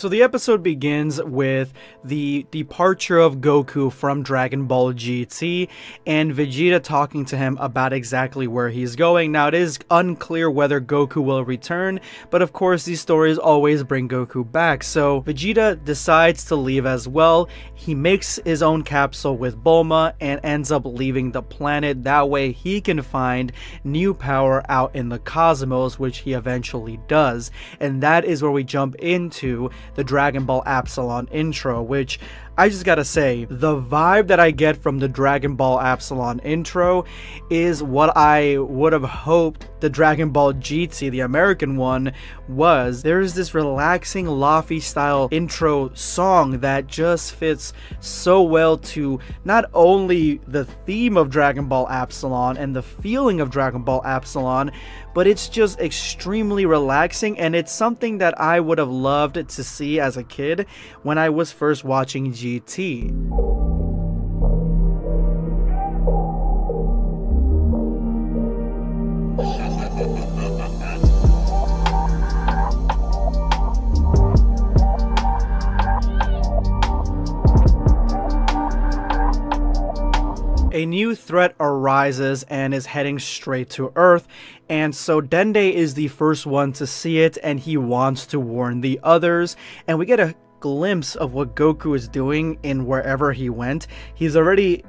So the episode begins with the departure of Goku from Dragon Ball GT and Vegeta talking to him about exactly where he's going. Now it is unclear whether Goku will return, but of course these stories always bring Goku back. So Vegeta decides to leave as well. He makes his own capsule with Bulma and ends up leaving the planet. That way he can find new power out in the cosmos, which he eventually does. And that is where we jump into the Dragon Ball Absalon intro, which I just gotta say, the vibe that I get from the Dragon Ball Absalon intro is what I would have hoped the Dragon Ball GT, the American one, was. There's this relaxing Lofi style intro song that just fits so well to not only the theme of Dragon Ball Absalon and the feeling of Dragon Ball Absalon, but it's just extremely relaxing, and it's something that I would have loved to see as a kid when I was first watching GT. A new threat arises and is heading straight to Earth, and so Dende is the first one to see it, and he wants to warn the others, and we get a glimpse of what Goku is doing in wherever he went. He's already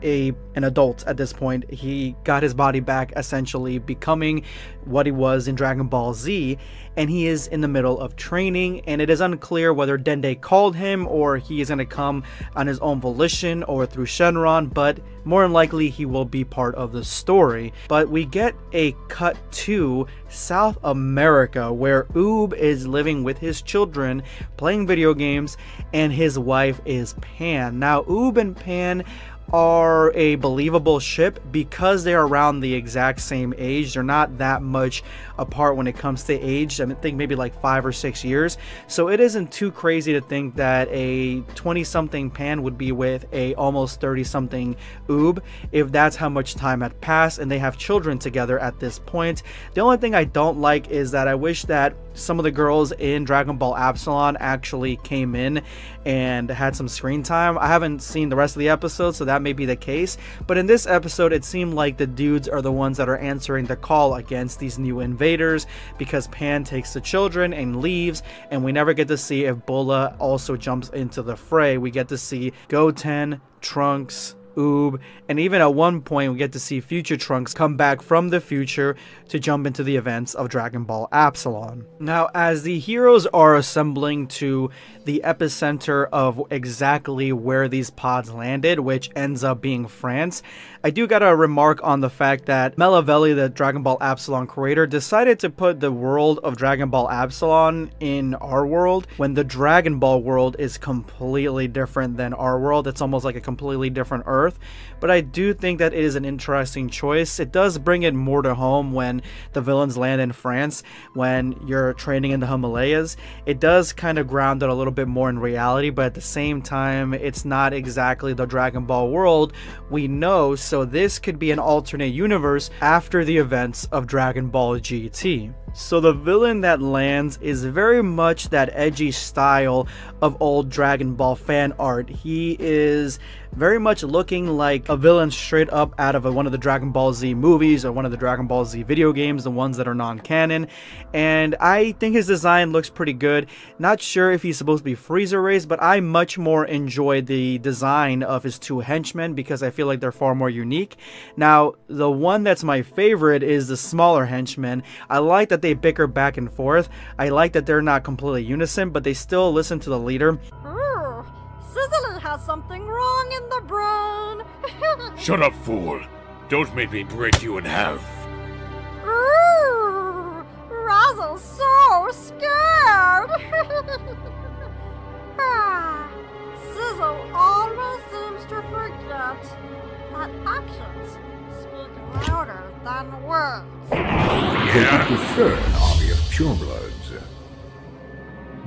an adult at this point. He got his body back, essentially becoming what he was in Dragon Ball Z, and he is in the middle of training, and it is unclear whether Dende called him or he is going to come on his own volition or through Shenron, but more than likely he will be part of the story. But we get a cut to South America where Oob is living with his children, playing video games, and his wife is Pan. Now Oob and Pan are a believable ship because they're around the exact same age. They're not that much apart when it comes to age. I think maybe like 5 or 6 years. So it isn't too crazy to think that a 20-something Pan would be with a almost 30-something Oob if that's how much time had passed and they have children together at this point. The only thing I don't like is that I wish that some of the girls in Dragon Ball Absalon actually came in and had some screen time. I haven't seen the rest of the episode, so that may be the case, but in this episode it seemed like the dudes are the ones that are answering the call against these new invaders, because Pan takes the children and leaves, and we never get to see if Bulla also jumps into the fray. We get to see Goten, Trunks, Oob, and even at one point we get to see future Trunks come back from the future to jump into the events of Dragon Ball Absalon. Now, as the heroes are assembling to the epicenter of exactly where these pods landed, which ends up being France, I do gotta remark on the fact that Melavelli, the Dragon Ball Absalon creator, decided to put the world of Dragon Ball Absalon in our world when the Dragon Ball world is completely different than our world. It's almost like a completely different Earth, but I do think that it is an interesting choice. It does bring it more to home when the villains land in France, when you're training in the Himalayas. It does kind of ground it a little bit more in reality, but at the same time it's not exactly the Dragon Ball world we know, so this could be an alternate universe after the events of Dragon Ball GT. So the villain that lands is very much that edgy style of old Dragon Ball fan art. He is very much looking like a villain straight up out of one of the Dragon Ball Z movies or one of the Dragon Ball Z video games, the ones that are non-canon, and I think his design looks pretty good. Not sure if he's supposed to be Frieza raised, but I much more enjoy the design of his two henchmen because I feel like they're far more unique. Now, the one that's my favorite is the smaller henchman. I like that they bicker back and forth. I like that they're not completely unison, but they still listen to the leader. Sizzler has something wrong in the brain. Shut up, fool. Don't make me break you in half. Razzle's so scared. Sizzle always seems to forget that actions speak louder than words. Yeah. They prefer an army of purebloods.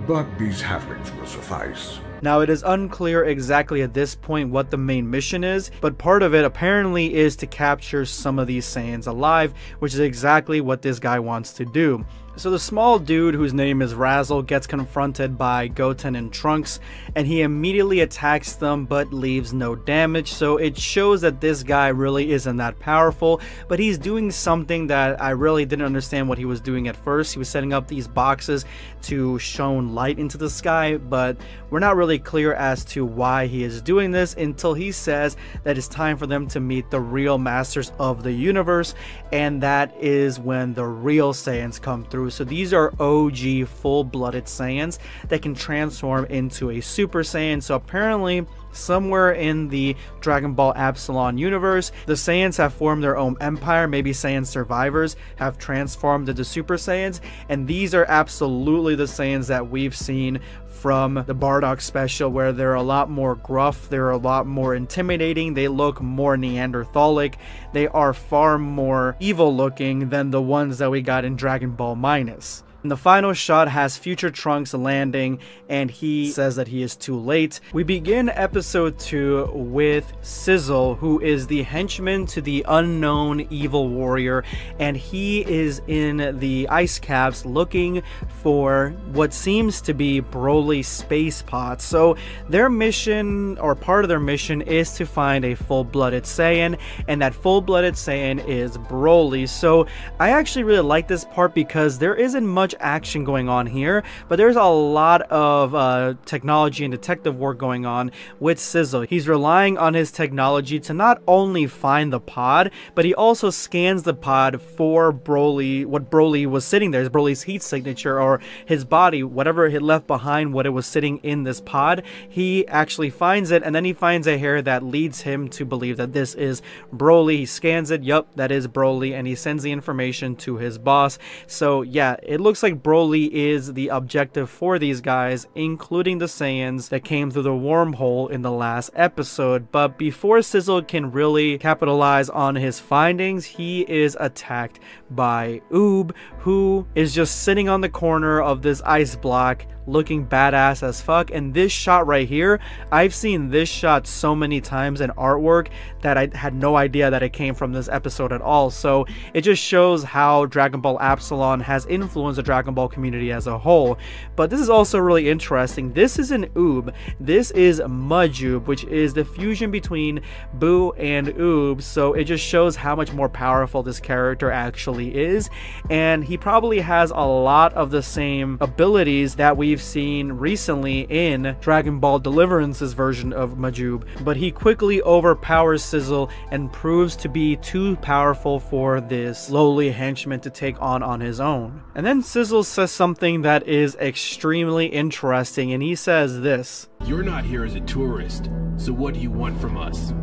But these halflings will suffice. Now, it is unclear exactly at this point what the main mission is, but part of it apparently is to capture some of these Saiyans alive, which is exactly what this guy wants to do. So the small dude whose name is Razzle gets confronted by Goten and Trunks, and he immediately attacks them but leaves no damage, so it shows that this guy really isn't that powerful, but he's doing something that I really didn't understand what he was doing at first. He was setting up these boxes to shone light into the sky, but we're not really clear as to why he is doing this until he says that it's time for them to meet the real masters of the universe, and that is when the real Saiyans come through. So these are OG full-blooded Saiyans that can transform into a Super Saiyan. So apparently somewhere in the Dragon Ball Absalon universe, the Saiyans have formed their own empire. Maybe Saiyan survivors have transformed into Super Saiyans, and these are absolutely the Saiyans that we've seen from the Bardock special, where they're a lot more gruff, they're a lot more intimidating, they look more Neanderthalic, they are far more evil looking than the ones that we got in Dragon Ball Minus. And the final shot has future Trunks landing, and he says that he is too late. We begin episode 2 with Sizzle, who is the henchman to the unknown evil warrior, and he is in the ice caps looking for what seems to be Broly's space pots. So their mission, or part of their mission, is to find a full-blooded Saiyan, and that full-blooded Saiyan is Broly. So I actually really like this part because there isn't much action going on here, but there's a lot of technology and detective work going on with Sizzle. He's relying on his technology to not only find the pod, but he also scans the pod for Broly, what Broly was sitting there, Broly's heat signature, or his body, whatever he left behind, what it was sitting in this pod. He actually finds it, and then he finds a hair that leads him to believe that this is Broly. He scans it, yup, that is Broly, and he sends the information to his boss. So yeah, it looks like Broly is the objective for these guys, including the Saiyans that came through the wormhole in the last episode. But before Sizzle can really capitalize on his findings, he is attacked by Oob, who is just sitting on the corner of this ice block looking badass as fuck. And this shot right here, I've seen this shot so many times in artwork that I had no idea that it came from this episode at all. So it just shows how Dragon Ball Absalon has influenced the Dragon Ball community as a whole. But this is also really interesting. This is an Oob. This is Majoob, which is the fusion between Boo and Oob. So it just shows how much more powerful this character actually is. And he probably has a lot of the same abilities that we've seen recently in Dragon Ball Deliverance's version of Majoob, but he quickly overpowers Sizzle and proves to be too powerful for this lowly henchman to take on his own. And then Sizzle says something that is extremely interesting, and he says this: "You're not here as a tourist, so what do you want from us?"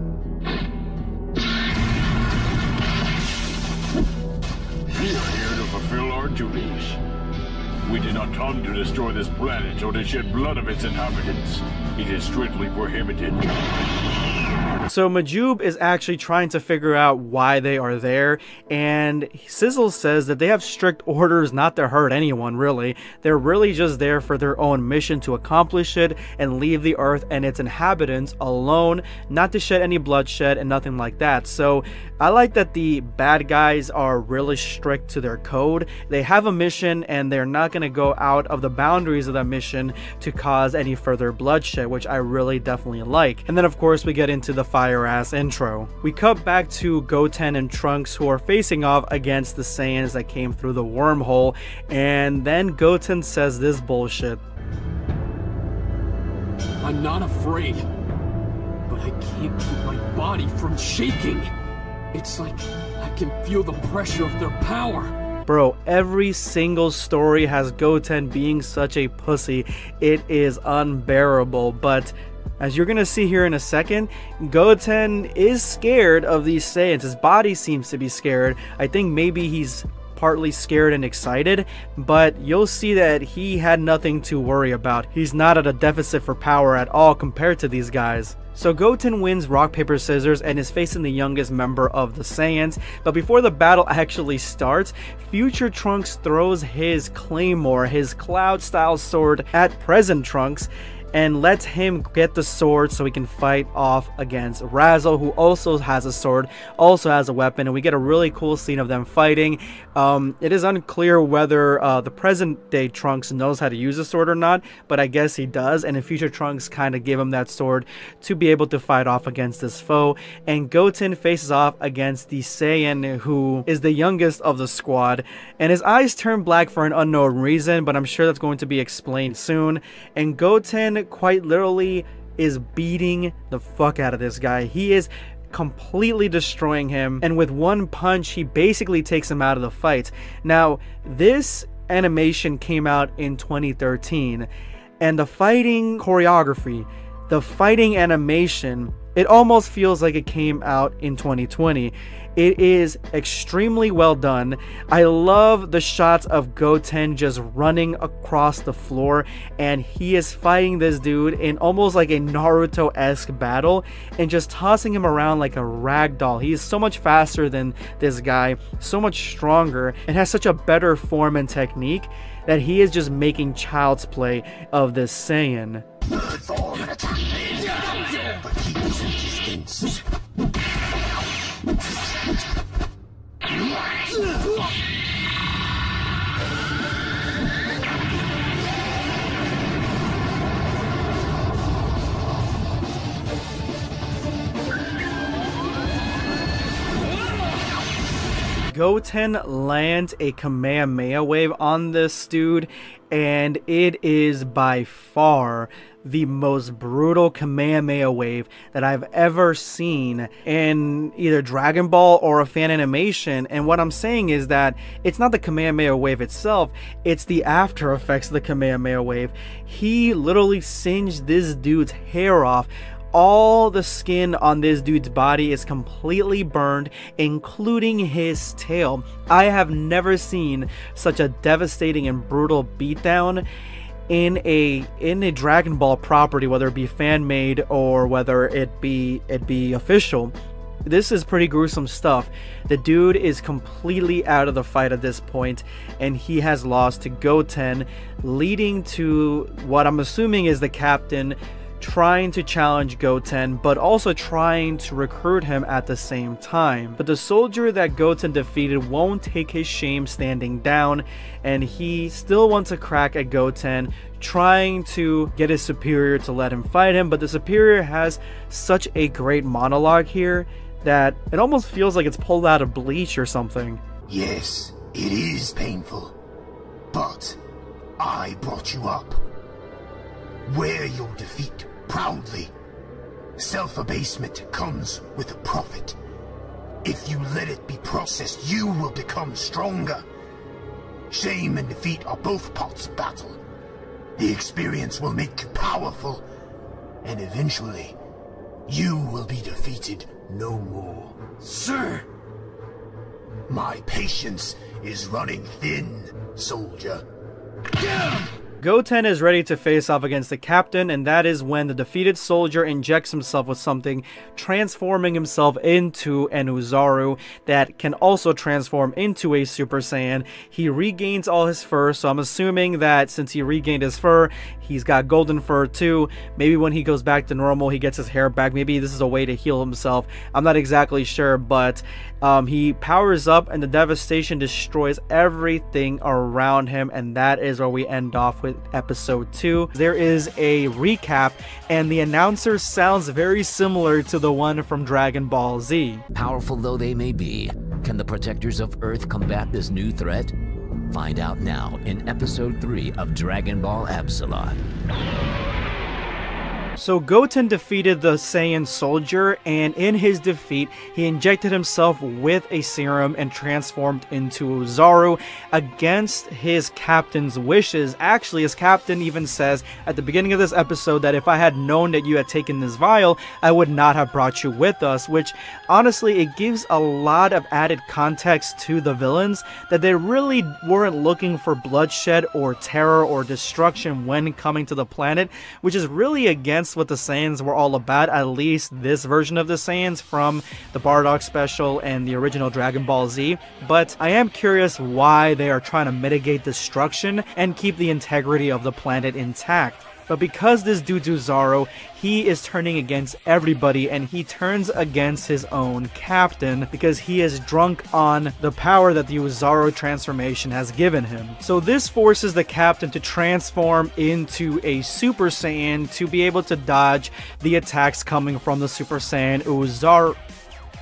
We are here to fulfill our duties. We did not come to destroy this planet or to shed blood of its inhabitants. It is strictly prohibited. So Majoob is actually trying to figure out why they are there, and Sizzle says that they have strict orders not to hurt anyone, really. They're really just there for their own mission to accomplish it and leave the Earth and its inhabitants alone, not to shed any bloodshed and nothing like that. So I like that the bad guys are really strict to their code. They have a mission and they're not going to go out of the boundaries of that mission to cause any further bloodshed, which I really definitely like. And then of course we get into the fire-ass intro. We cut back to Goten and Trunks, who are facing off against the Saiyans that came through the wormhole, and then Goten says this bullshit. "I'm not afraid, but I can't keep my body from shaking. It's like I can feel the pressure of their power." Bro, every single story has Goten being such a pussy. It is unbearable, but as you're gonna see here in a second, Goten is scared of these Saiyans. His body seems to be scared. I think maybe he's partly scared and excited, but you'll see that he had nothing to worry about. He's not at a deficit for power at all compared to these guys. So Goten wins rock, paper, scissors and is facing the youngest member of the Saiyans, but before the battle actually starts, future Trunks throws his claymore, his cloud style sword, at present Trunks, and lets him get the sword so he can fight off against Razzle, who also has a sword, also has a weapon, and we get a really cool scene of them fighting. It is unclear whether the present day Trunks knows how to use a sword or not, but I guess he does, and in future Trunks kind of give him that sword to be able to fight off against this foe. And Goten faces off against the Saiyan, who is the youngest of the squad, and his eyes turn black for an unknown reason, but I'm sure that's going to be explained soon. And Goten quite literally is beating the fuck out of this guy. He is completely destroying him, and with one punch he basically takes him out of the fight. Now, this animation came out in 2013, and the fighting choreography, the fighting animation, it almost feels like it came out in 2020. It is extremely well done. I love the shots of Goten just running across the floor, and he is fighting this dude in almost like a Naruto-esque battle and just tossing him around like a rag doll. He is so much faster than this guy, so much stronger, and has such a better form and technique that he is just making child's play of this Saiyan. Goten lands a Kamehameha wave on this dude, and it is by far the most brutal Kamehameha wave that I've ever seen in either Dragon Ball or a fan animation. And what I'm saying is that it's not the Kamehameha wave itself, it's the after effects of the Kamehameha wave. He literally singed this dude's hair off. All the skin on this dude's body is completely burned, including his tail. I have never seen such a devastating and brutal beatdown in a Dragon Ball property, whether it be fan made or whether it be official. This is pretty gruesome stuff. The dude is completely out of the fight at this point, and he has lost to Goten, leading to what I'm assuming is the captain trying to challenge Goten, but also trying to recruit him at the same time. But the soldier that Goten defeated won't take his shame standing down, and he still wants a crack at Goten, trying to get his superior to let him fight him. But the superior has such a great monologue here that it almost feels like it's pulled out of Bleach or something. Yes, it is painful, but I brought you up. Wear your defeat proudly. Self-abasement comes with a profit. If you let it be processed, you will become stronger. Shame and defeat are both parts of battle. The experience will make you powerful, and eventually, you will be defeated no more. Sir! My patience is running thin, soldier. Goten is ready to face off against the captain, and that is when the defeated soldier injects himself with something, transforming himself into an Uzaru that can also transform into a Super Saiyan. He regains all his fur, so I'm assuming that since he regained his fur, he's got golden fur too. Maybe when he goes back to normal, he gets his hair back. Maybe this is a way to heal himself. I'm not exactly sure, but he powers up, and the devastation destroys everything around him, and that is where we end off with episode 2. There is a recap, and the announcer sounds very similar to the one from Dragon Ball Z. Powerful though they may be, can the protectors of Earth combat this new threat? Find out now in episode 3 of Dragon Ball Absalon. So Goten defeated the Saiyan soldier, and in his defeat, he injected himself with a serum and transformed into Uzaru against his captain's wishes. Actually, his captain even says at the beginning of this episode that if I had known that you had taken this vial, I would not have brought you with us, which honestly, it gives a lot of added context to the villains, that they really weren't looking for bloodshed or terror or destruction when coming to the planet, which is really against what the Saiyans were all about, at least this version of the Saiyans from the Bardock special and the original Dragon Ball Z. But I am curious why they are trying to mitigate destruction and keep the integrity of the planet intact. But because this dude's Oozaru, he is turning against everybody, and he turns against his own captain because he is drunk on the power that the Oozaru transformation has given him. So this forces the captain to transform into a Super Saiyan to be able to dodge the attacks coming from the Super Saiyan Oozaru.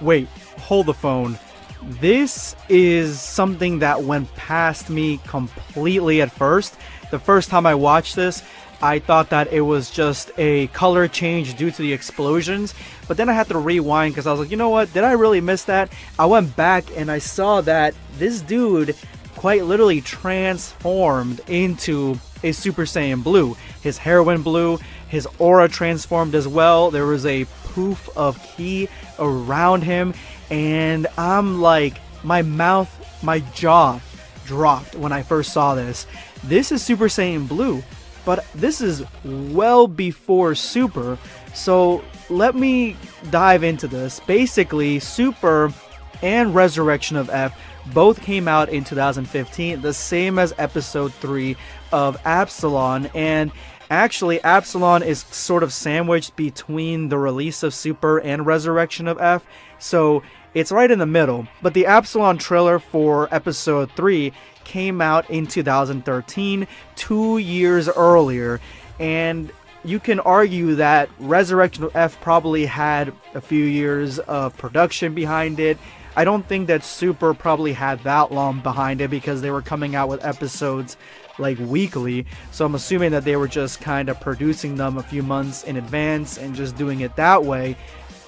Wait, hold the phone. This is something that went past me completely at first. The first time I watched this, I thought that it was just a color change due to the explosions, but then I had to rewind because I was like, you know what, did I really miss that? I went back and I saw that this dude quite literally transformed into a Super Saiyan Blue. His hair went blue, his aura transformed as well, there was a poof of ki around him, and I'm like, my jaw dropped when I first saw this. This is Super Saiyan Blue. But this is well before Super, so let me dive into this. Basically, Super and Resurrection of F both came out in 2015, the same as episode 3 of Absalon, and actually Absalon is sort of sandwiched between the release of Super and Resurrection of F, so it's right in the middle. But the Absalon trailer for episode 3 came out in 2013, 2 years earlier, and you can argue that Resurrection of F probably had a few years of production behind it. I don't think that Super probably had that long behind it because they were coming out with episodes like weekly, so I'm assuming that they were just kind of producing them a few months in advance and just doing it that way.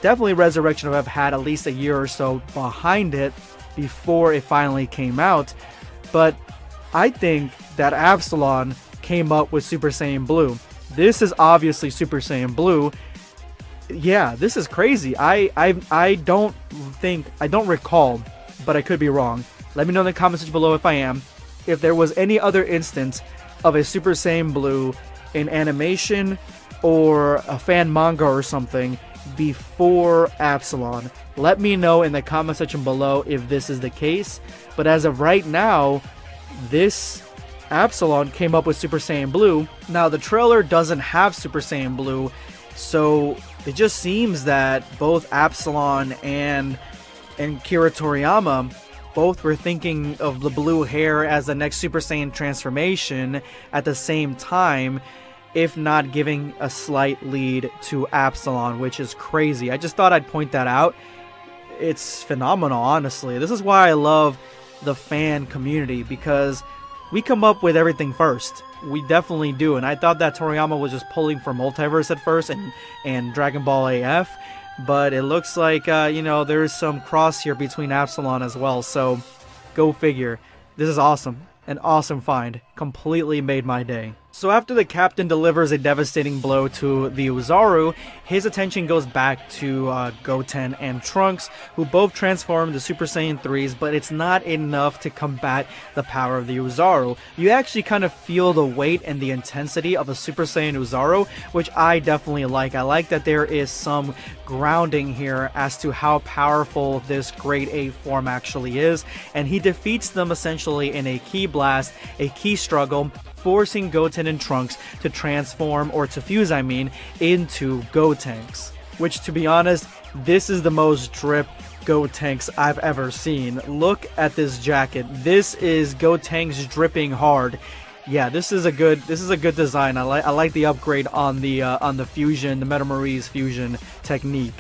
Definitely Resurrection of F had at least a year or so behind it before it finally came out. But I think that Absalon came up with Super Saiyan Blue. This is obviously Super Saiyan Blue. Yeah, this is crazy. I don't recall, but I could be wrong. Let me know in the comments below if I am. If there was any other instance of a Super Saiyan Blue in animation or a fan manga or something before Absalon. Let me know in the comment section below if this is the case. But as of right now, this Absalon came up with Super Saiyan Blue. Now the trailer doesn't have Super Saiyan Blue, so it just seems that both Absalon and Kira Toriyama both were thinking of the blue hair as the next Super Saiyan transformation at the same time, if not giving a slight lead to Absalon, which is crazy. I just thought I'd point that out. It's phenomenal, honestly. This is why I love the fan community, because we come up with everything first. We definitely do, and I thought that Toriyama was just pulling for Multiverse at first and Dragon Ball AF, but it looks like, you know, there's some cross here between Absalon as well, so go figure. This is awesome. An awesome find. Completely made my day. So after the captain delivers a devastating blow to the Oozaru, his attention goes back to Goten and Trunks, who both transform to Super Saiyan 3s, but it's not enough to combat the power of the Oozaru. You actually kind of feel the weight and the intensity of a Super Saiyan Oozaru, which I definitely like. I like that there is some grounding here as to how powerful this Grade A form actually is, and he defeats them essentially in a ki blast, a ki struggle, forcing Goten and Trunks to transform, or to fuse I mean, into Gotenks. Which, to be honest, this is the most drip Gotenks I've ever seen. Look at this jacket. This is Gotenks dripping hard. Yeah, this is a good design. I like the upgrade on the fusion, the Metamorise fusion technique.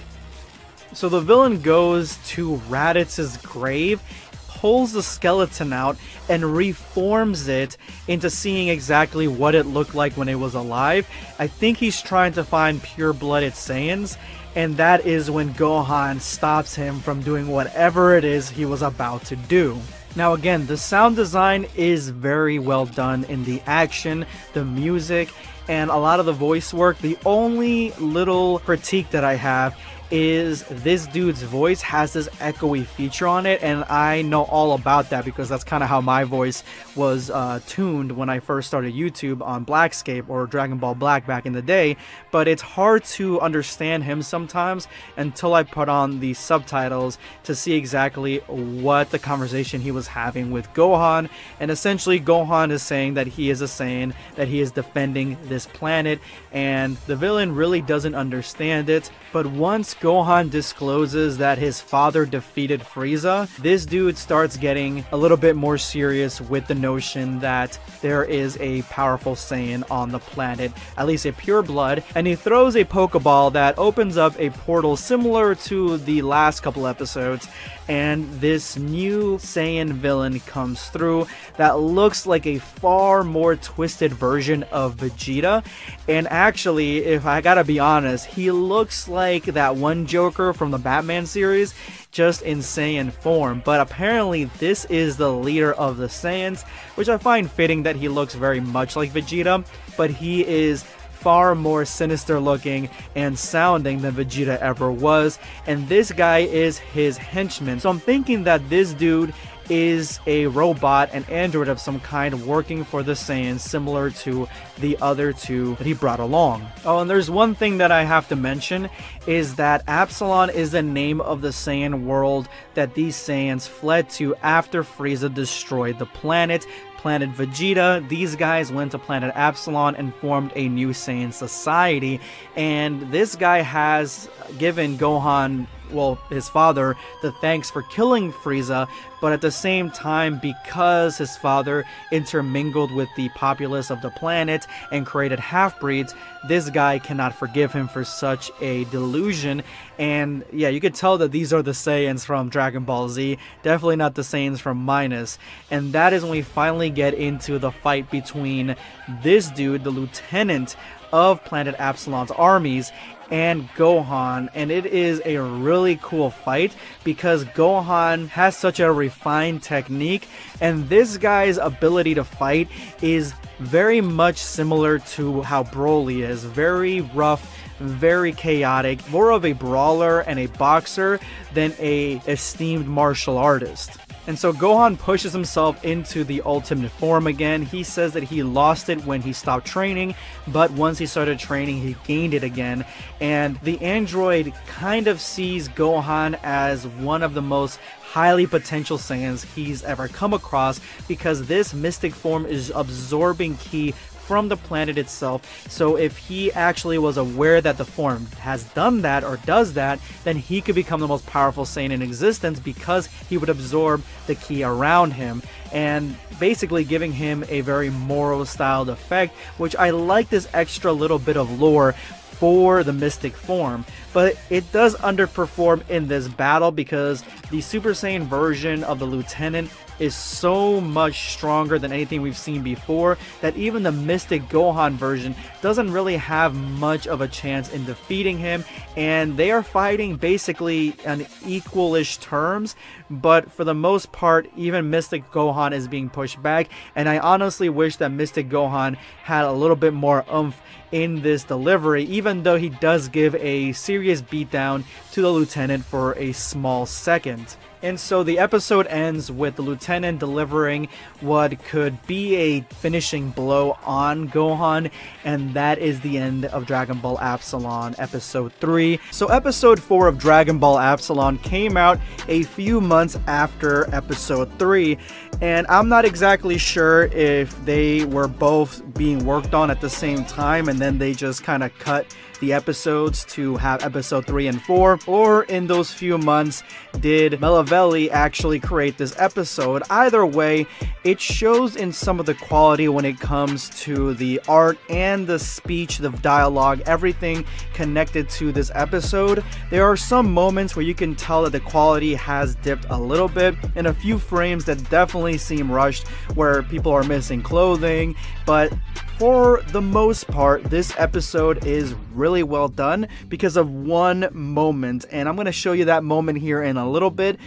So the villain goes to Raditz's grave, pulls the skeleton out, and reforms it into seeing exactly what it looked like when it was alive. I think he's trying to find pure-blooded Saiyans, and that is when Gohan stops him from doing whatever it is he was about to do. Now again, the sound design is very well done in the action, the music, and a lot of the voice work. The only little critique that I have is this dude's voice has this echoey feature on it, and I know all about that because that's kind of how my voice was tuned when I first started YouTube on BlackScape or Dragon Ball Black back in the day. But it's hard to understand him sometimes until I put on the subtitles to see exactly what the conversation he was having with Gohan. And essentially Gohan is saying that he is a Saiyan, that he is defending this planet, and the villain really doesn't understand it. But once Gohan discloses that his father defeated Frieza, this dude starts getting a little bit more serious with the notion that there is a powerful Saiyan on the planet, at least a pure blood, and he throws a Pokeball that opens up a portal similar to the last couple episodes, and this new Saiyan villain comes through that looks like a far more twisted version of Vegeta. And actually, if I gotta be honest, he looks like that one Joker from the Batman series, just in Saiyan form. But apparently this is the leader of the Saiyans, which I find fitting that he looks very much like Vegeta, but he is far more sinister looking and sounding than Vegeta ever was, and this guy is his henchman. So I'm thinking that this dude is a robot, an android of some kind working for the Saiyans, similar to the other two that he brought along. Oh, and there's one thing that I have to mention, is that Absalon is the name of the Saiyan world that these Saiyans fled to after Frieza destroyed the planet Vegeta. These guys went to planet Absalon and formed a new Saiyan society, and this guy has given Gohan, well, his father, the thanks for killing Frieza, but at the same time, because his father intermingled with the populace of the planet and created half-breeds, this guy cannot forgive him for such a delusion. And yeah, you could tell that these are the Saiyans from Dragon Ball Z, definitely not the Saiyans from Minus. And that is when we finally get into the fight between this dude, the lieutenant of planet Absalon's armies, and Gohan. And it is a really cool fight because Gohan has such a refined technique, and this guy's ability to fight is very much similar to how Broly is. Very rough, very chaotic, more of a brawler and a boxer than a esteemed martial artist. And so Gohan pushes himself into the ultimate form again. He says that he lost it when he stopped training, but once he started training, he gained it again. And the android kind of sees Gohan as one of the most highly potential Saiyans he's ever come across, because this mystic form is absorbing ki from the planet itself. So if he actually was aware that the form has done that or does that, then he could become the most powerful Saiyan in existence, because he would absorb the ki around him, and basically giving him a very Moro styled effect, which I like this extra little bit of lore for the mystic form. But it does underperform in this battle because the Super Saiyan version of the Lieutenant is so much stronger than anything we've seen before that even the Mystic Gohan version doesn't really have much of a chance in defeating him, and they are fighting basically on equalish terms, but for the most part even Mystic Gohan is being pushed back, and I honestly wish that Mystic Gohan had a little bit more oomph in this delivery, even though he does give a serious beatdown to the Lieutenant for a small second. And so the episode ends with the Lieutenant delivering what could be a finishing blow on Gohan, and that is the end of Dragon Ball Absalon Episode 3. So Episode 4 of Dragon Ball Absalon came out a few months after Episode 3, and I'm not exactly sure if they were both being worked on at the same time and then they just kind of cut the episodes to have Episode 3 and 4, or in those few months did Melavelli actually create this episode. Either way, it shows in some of the quality when it comes to the art and the speech, the dialogue, everything connected to this episode. There are some moments where you can tell that the quality has dipped a little bit, and a few frames that definitely seem rushed where people are missing clothing, but for the most part, this episode is really well done because of one moment, and I'm going to show you that moment here in a little bit.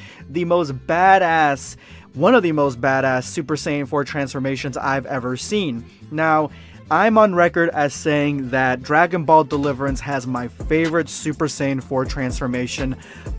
One of the most badass Super Saiyan 4 transformations I've ever seen. Now, I'm on record as saying that Dragon Ball Deliverance has my favorite Super Saiyan 4 transformation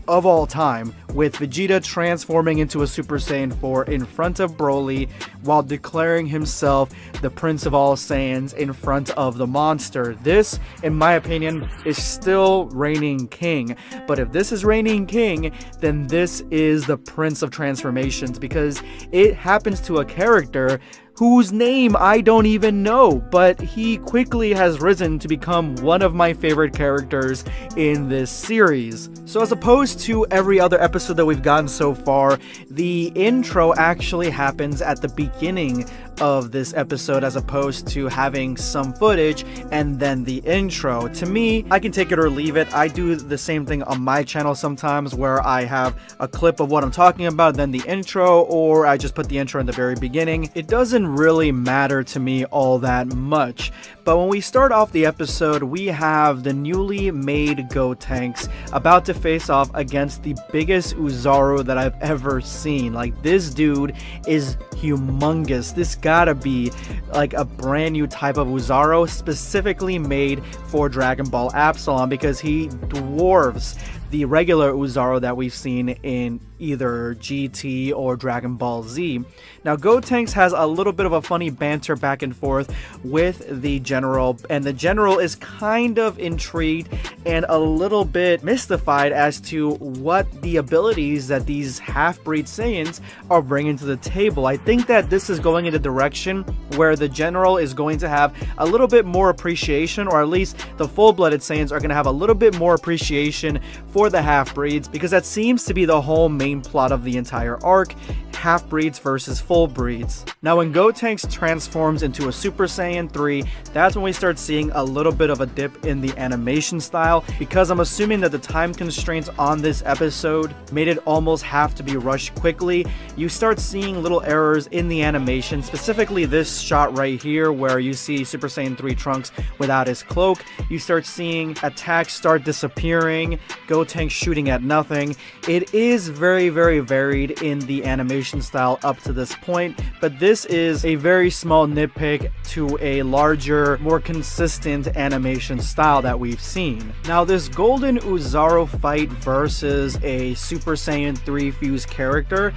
of all time, with Vegeta transforming into a Super Saiyan 4 in front of Broly while declaring himself the Prince of all Saiyans in front of the monster. This, in my opinion, is still reigning king, but if this is reigning king, then this is the Prince of Transformations, because it happens to a character whose name I don't even know, but he quickly has risen to become one of my favorite characters in this series. So as opposed to every other episode that we've gotten so far, the intro actually happens at the beginning of this episode as opposed to having some footage and then the intro. To me, I can take it or leave it. I do the same thing on my channel sometimes where I have a clip of what I'm talking about, then the intro, or I just put the intro in the very beginning. It doesn't really matter to me all that much. But when we start off the episode, we have the newly made Gotenks about to face off against the biggest Oozaru that I've ever seen. Like, this dude is humongous. This gotta be like a brand new type of Oozaru specifically made for Dragon Ball Absalon, because he dwarfs the regular Oozaru that we've seen in either GT or Dragon Ball Z. Now, Gotenks has a little bit of a funny banter back and forth with the general, and the general is kind of intrigued and a little bit mystified as to what the abilities that these half-breed Saiyans are bringing to the table. I think that this is going in a direction where the general is going to have a little bit more appreciation, or at least the full-blooded Saiyans are going to have a little bit more appreciation for the half-breeds, because that seems to be the whole main plot of the entire arc: half-breeds versus full-breeds. Now, when Gotenks transforms into a Super Saiyan 3, that's when we start seeing a little bit of a dip in the animation style, because I'm assuming that the time constraints on this episode made it almost have to be rushed quickly. You start seeing little errors in the animation, specifically this shot right here where you see Super Saiyan 3 Trunks without his cloak. You start seeing attacks start disappearing, Gotenks shooting at nothing. It is very varied in the animation style up to this point, but this is a very small nitpick to a larger, more consistent animation style that we've seen. Now, this Golden Oozaru fight versus a Super Saiyan 3 fused character,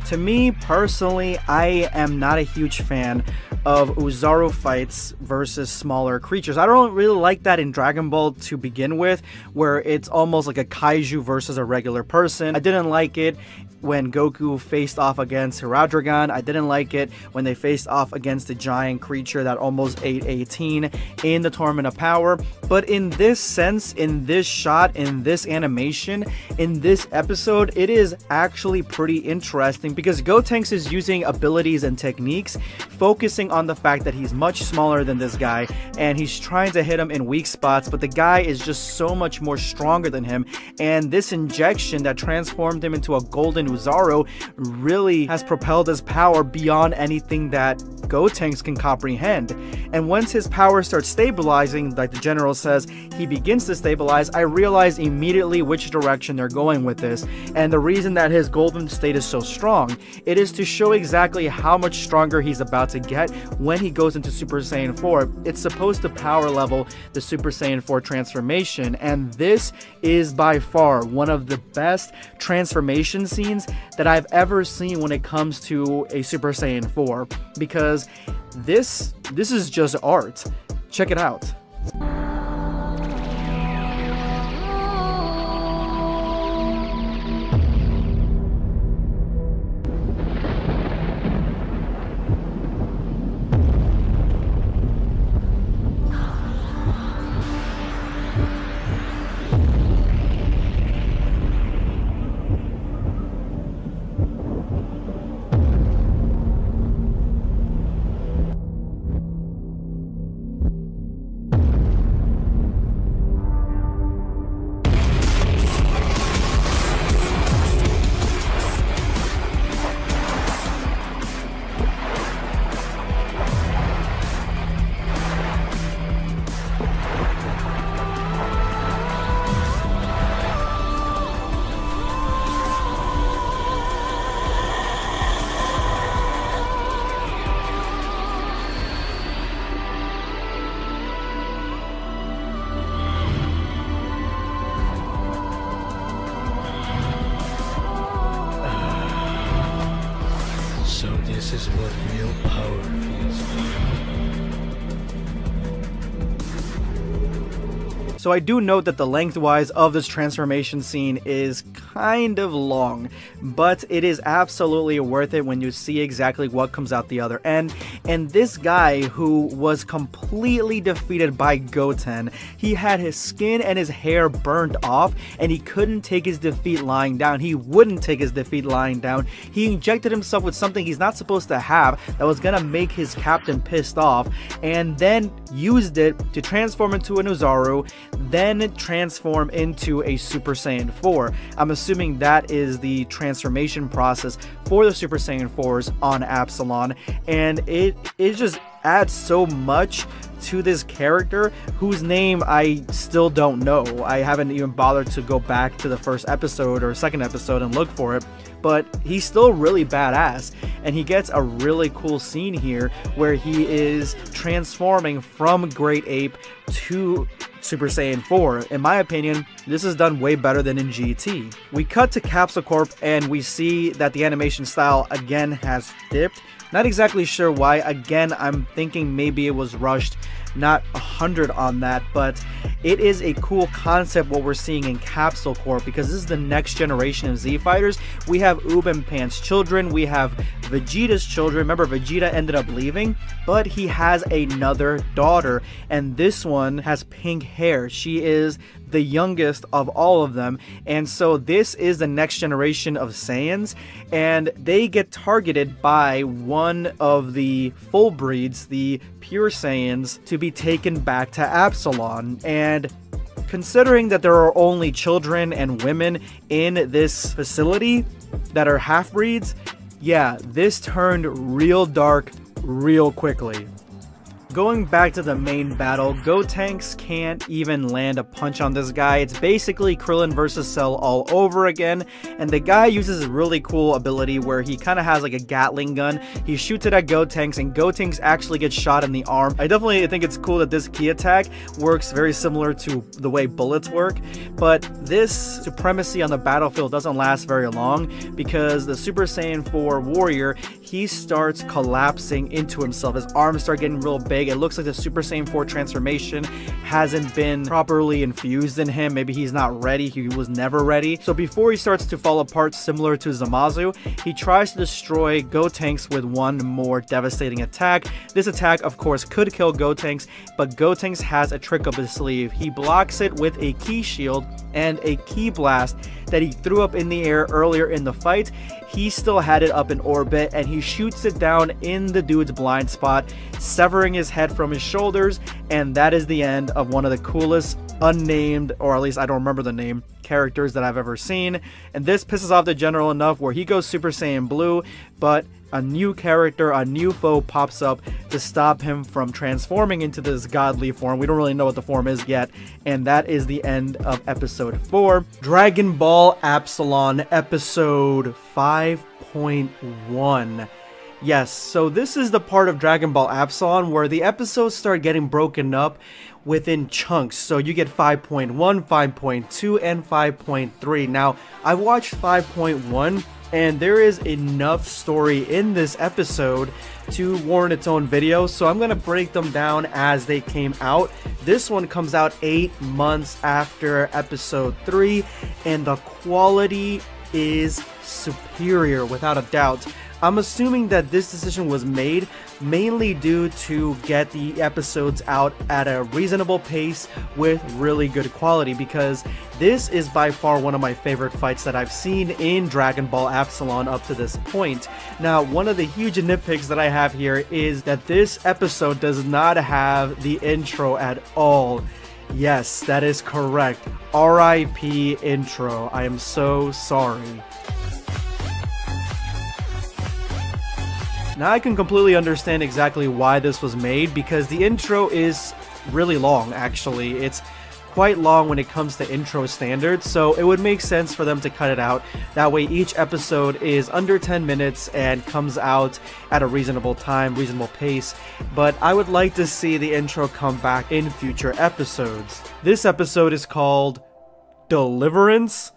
to me personally, I am not a huge fan of Oozaru fights versus smaller creatures. I don't really like that in Dragon Ball to begin with, where it's almost like a kaiju versus a regular person. I didn't like it when Goku faced off against Hiradragon. I didn't like it when they faced off against the giant creature that almost ate 18 in the Tournament of Power. But in this sense, in this shot, in this animation, in this episode, it is actually pretty interesting, because Gotenks is using abilities and techniques focusing on the fact that he's much smaller than this guy, and he's trying to hit him in weak spots, but the guy is just so much more stronger than him, and this injection that transformed him into a Golden Oozaru really has propelled his power beyond anything that Gotenks can comprehend. And once his power starts stabilizing, like the general says, he begins to stabilize, I realize immediately which direction they're going with this, and the reason that his golden state is so strong, it is to show exactly how much stronger he's about to get when he goes into Super Saiyan 4. It's supposed to power level the Super Saiyan 4 transformation, and this is by far one of the best transformation scenes that I've ever seen when it comes to a Super Saiyan 4, because this is just art. Check it out. So I do note that the lengthwise of this transformation scene is kind of long, but it is absolutely worth it when you see exactly what comes out the other end. And this guy who was completely defeated by Goten, he had his skin and his hair burned off, and he couldn't take his defeat lying down. He wouldn't take his defeat lying down. He injected himself with something he's not supposed to have that was gonna make his captain pissed off, and then used it to transform into an Uzaru, then transform into a Super Saiyan 4. I'm assuming that is the transformation process for the Super Saiyan 4s on Absalon, and it just adds so much to this character whose name I still don't know. I haven't even bothered to go back to the first episode or second episode and look for it, but he's still really badass, and he gets a really cool scene here where he is transforming from Great Ape to Super Saiyan 4. In my opinion, this is done way better than in GT. We cut to Capsule Corp and we see that the animation style again has dipped. Not exactly sure why. Again, I'm thinking maybe it was rushed. Not 100 on that, but it is a cool concept what we're seeing in Capsule Corp, because this is the next generation of Z Fighters. We have Oob and Pan's children, we have Vegeta's children. Remember, Vegeta ended up leaving, but he has another daughter, and this one has pink hair. She is the youngest of all of them, and so this is the next generation of Saiyans, and they get targeted by one of the full breeds, the pure Saiyans, to be taken back to Absalon. And considering that there are only children and women in this facility that are half-breeds, yeah, this turned real dark real quickly. Going back to the main battle, Gotenks can't even land a punch on this guy. It's basically Krillin versus Cell all over again, and the guy uses a really cool ability where he kind of has like a Gatling gun. He shoots it at Gotenks, and Gotenks actually gets shot in the arm. I definitely think it's cool that this key attack works very similar to the way bullets work, but this supremacy on the battlefield doesn't last very long, because the Super Saiyan 4 warrior, he starts collapsing into himself. His arms start getting real big. It looks like the Super Saiyan 4 transformation hasn't been properly infused in him. Maybe he's not ready. He was never ready. So before he starts to fall apart similar to Zamasu, he tries to destroy Gotenks with one more devastating attack. This attack, of course, could kill Gotenks, but Gotenks has a trick up his sleeve. He blocks it with a ki shield and a ki blast that he threw up in the air earlier in the fight. He still had it up in orbit, and he shoots it down in the dude's blind spot, severing his head from his shoulders, and that is the end of one of the coolest unnamed, or at least I don't remember the name, characters that I've ever seen. And this pisses off the general enough where he goes Super Saiyan Blue, but a new character, a new foe pops up to stop him from transforming into this godly form. We don't really know what the form is yet, and that is the end of episode 4. Dragon Ball Absalon, episode 5.1. Yes, so this is the part of Dragon Ball Absalon where the episodes start getting broken up within chunks. So you get 5.1, 5.2, and 5.3. Now, I watched 5.1, and there is enough story in this episode to warrant its own video, so I'm going to break them down as they came out. This one comes out 8 months after episode 3, and the quality is superior without a doubt. I'm assuming that this decision was made mainly due to get the episodes out at a reasonable pace with really good quality, because this is by far one of my favorite fights that I've seen in Dragon Ball Absalon up to this point. Now, one of the huge nitpicks that I have here is that this episode does not have the intro at all. Yes, that is correct. RIP intro. I am so sorry. Now I can completely understand exactly why this was made, because the intro is really long, actually. It's quite long when it comes to intro standards, so it would make sense for them to cut it out. That way each episode is under 10 minutes and comes out at a reasonable time, reasonable pace. But I would like to see the intro come back in future episodes. This episode is called Deliverance.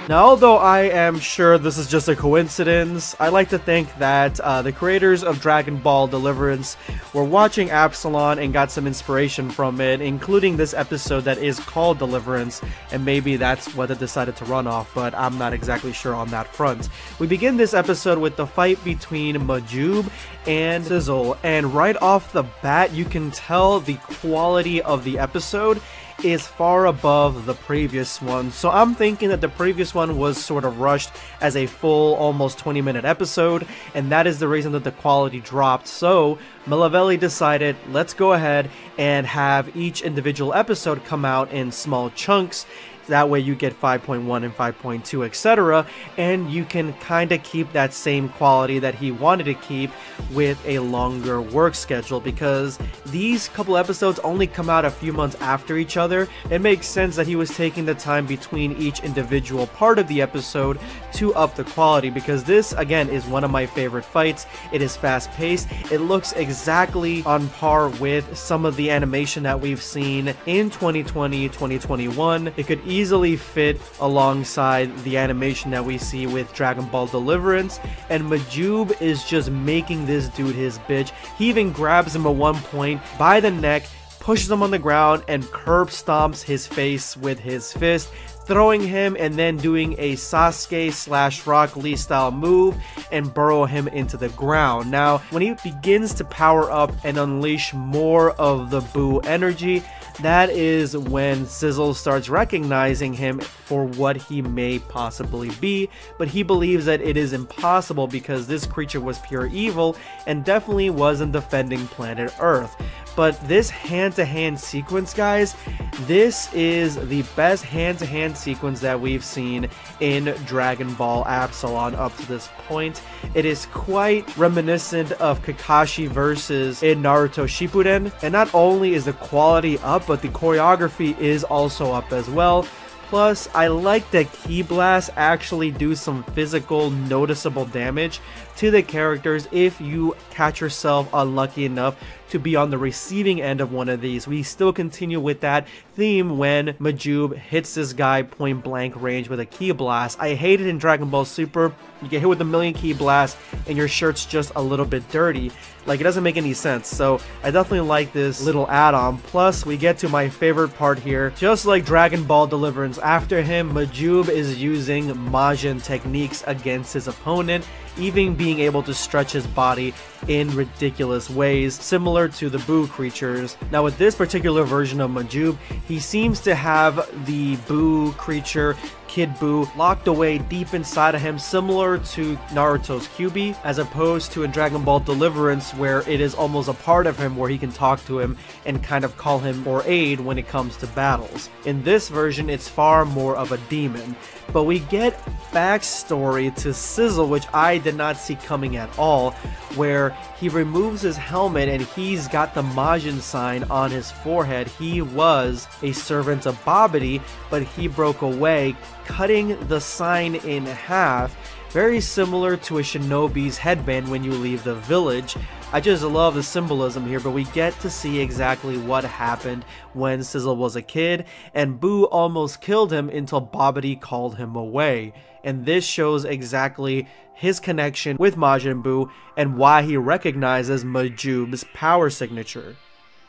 Now, although I am sure this is just a coincidence, I like to think that the creators of Dragon Ball Deliverance were watching Absalon and got some inspiration from it, including this episode that is called Deliverance, and maybe that's what they decided to run off, but I'm not exactly sure on that front. We begin this episode with the fight between Majub and Sizzle, and right off the bat you can tell the quality of the episode is far above the previous one. So I'm thinking that the previous one was sort of rushed as a full almost 20-minute episode, and that is the reason that the quality dropped. So Malavelli decided, let's go ahead and have each individual episode come out in small chunks. That way you get 5.1 and 5.2, etc. And you can kind of keep that same quality that he wanted to keep with a longer work schedule, because these couple episodes only come out a few months after each other. It makes sense that he was taking the time between each individual part of the episode to up the quality, because this, again, is one of my favorite fights. It is fast-paced. It looks exactly on par with some of the animation that we've seen in 2020, 2021. It could easily fit alongside the animation that we see with Dragon Ball Deliverance, and Majub is just making this dude his bitch. He even grabs him at one point by the neck, pushes him on the ground, and curb stomps his face with his fist, throwing him and then doing a Sasuke / Rock Lee style move and burrow him into the ground. Now, when he begins to power up and unleash more of the Buu energy, that is when Sizzle starts recognizing him for what he may possibly be, but he believes that it is impossible because this creature was pure evil and definitely wasn't defending planet Earth. But this hand-to-hand sequence, guys, this is the best hand-to-hand sequence that we've seen in Dragon Ball Absalon up to this point. It is quite reminiscent of Kakashi versus in Naruto Shippuden, and not only is the quality up, but the choreography is also up as well. Plus, I like that Ki Blasts actually do some physical, noticeable damage to the characters if you catch yourself unlucky enough to be on the receiving end of one of these. We still continue with that theme when Majub hits this guy point blank range with a Ki Blast. I hate it in Dragon Ball Super. You get hit with a million Ki Blasts and your shirt's just a little bit dirty. Like, it doesn't make any sense. So I definitely like this little add-on. Plus, we get to my favorite part here. Just like Dragon Ball Deliverance, after him, Majub is using Majin techniques against his opponent, even being able to stretch his body in ridiculous ways, similar to the Buu creatures. Now, with this particular version of Majub, he seems to have the Buu creature, Kid Buu, locked away deep inside of him, similar to Naruto's Kyuubi, as opposed to in Dragon Ball Deliverance, where it is almost a part of him where he can talk to him and kind of call him for aid when it comes to battles. In this version, it's far more of a demon. But we get backstory to Sizzle, which I did not see coming at all, where he removes his helmet and he's got the Majin sign on his forehead. He was a servant of Babidi, but he broke away, cutting the sign in half, very similar to a shinobi's headband when you leave the village. I just love the symbolism here, but we get to see exactly what happened when Sizzle was a kid, and Buu almost killed him until Babidi called him away. And this shows exactly his connection with Majin Buu and why he recognizes Majub's power signature.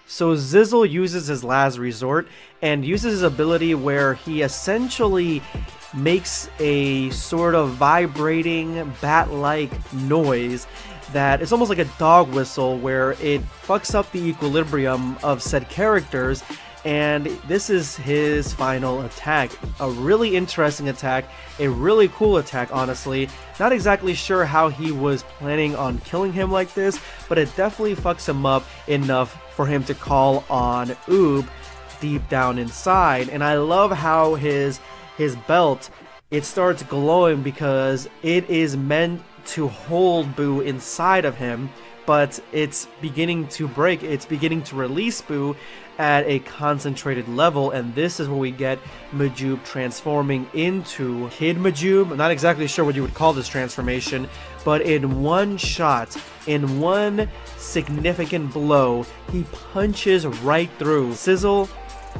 So Sizzle uses his last resort and uses his ability where he essentially makes a sort of vibrating bat-like noise that it's almost like a dog whistle, where it fucks up the equilibrium of said characters, and this is his final attack. A really interesting attack, a really cool attack, honestly. Not exactly sure how he was planning on killing him like this, but it definitely fucks him up enough for him to call on Oob deep down inside. And I love how his belt, it starts glowing because it is meant to hold Buu inside of him, but it's beginning to break. It's beginning to release Buu at a concentrated level, and this is where we get Majub transforming into Kid Majub. I'm not exactly sure what you would call this transformation, but in one shot, in one significant blow, he punches right through Sizzle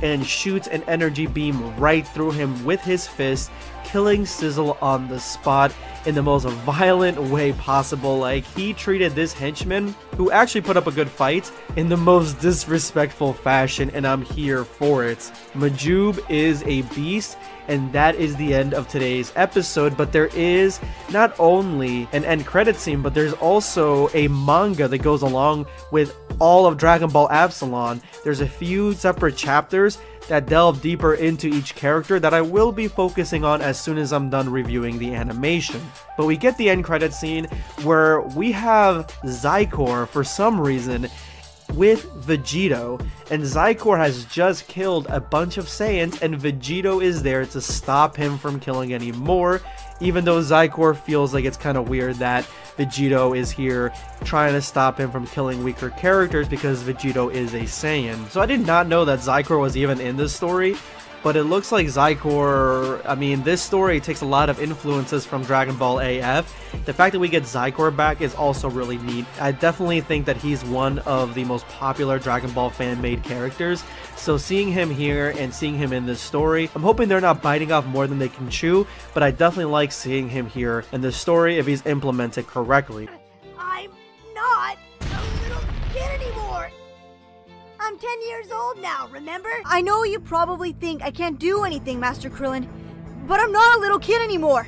and shoots an energy beam right through him with his fist, killing Sizzle on the spot in the most violent way possible. Like, he treated this henchman, who actually put up a good fight, in the most disrespectful fashion, and I'm here for it. Majub is a beast, and that is the end of today's episode. But there is not only an end credit scene, but there's also a manga that goes along with all of Dragon Ball Absalon. There's a few separate chapters that delve deeper into each character that I will be focusing on as soon as I'm done reviewing the animation. But we get the end credit scene where we have Zykor, for some reason, with Vegito, and Zykor has just killed a bunch of Saiyans, and Vegito is there to stop him from killing any more, even though Zykor feels like it's kind of weird that Vegito is here trying to stop him from killing weaker characters because Vegito is a Saiyan. So I did not know that Zykor was even in this story, but it looks like Zykor, I mean, this story takes a lot of influences from Dragon Ball AF. The fact that we get Zykor back is also really neat. I definitely think that he's one of the most popular Dragon Ball fan-made characters, so seeing him here and seeing him in this story, I'm hoping they're not biting off more than they can chew, but I definitely like seeing him here in this story if he's implemented correctly. I'm not a little kid anymore! I'm 10 years old now, remember? I know you probably think I can't do anything, Master Krillin, but I'm not a little kid anymore.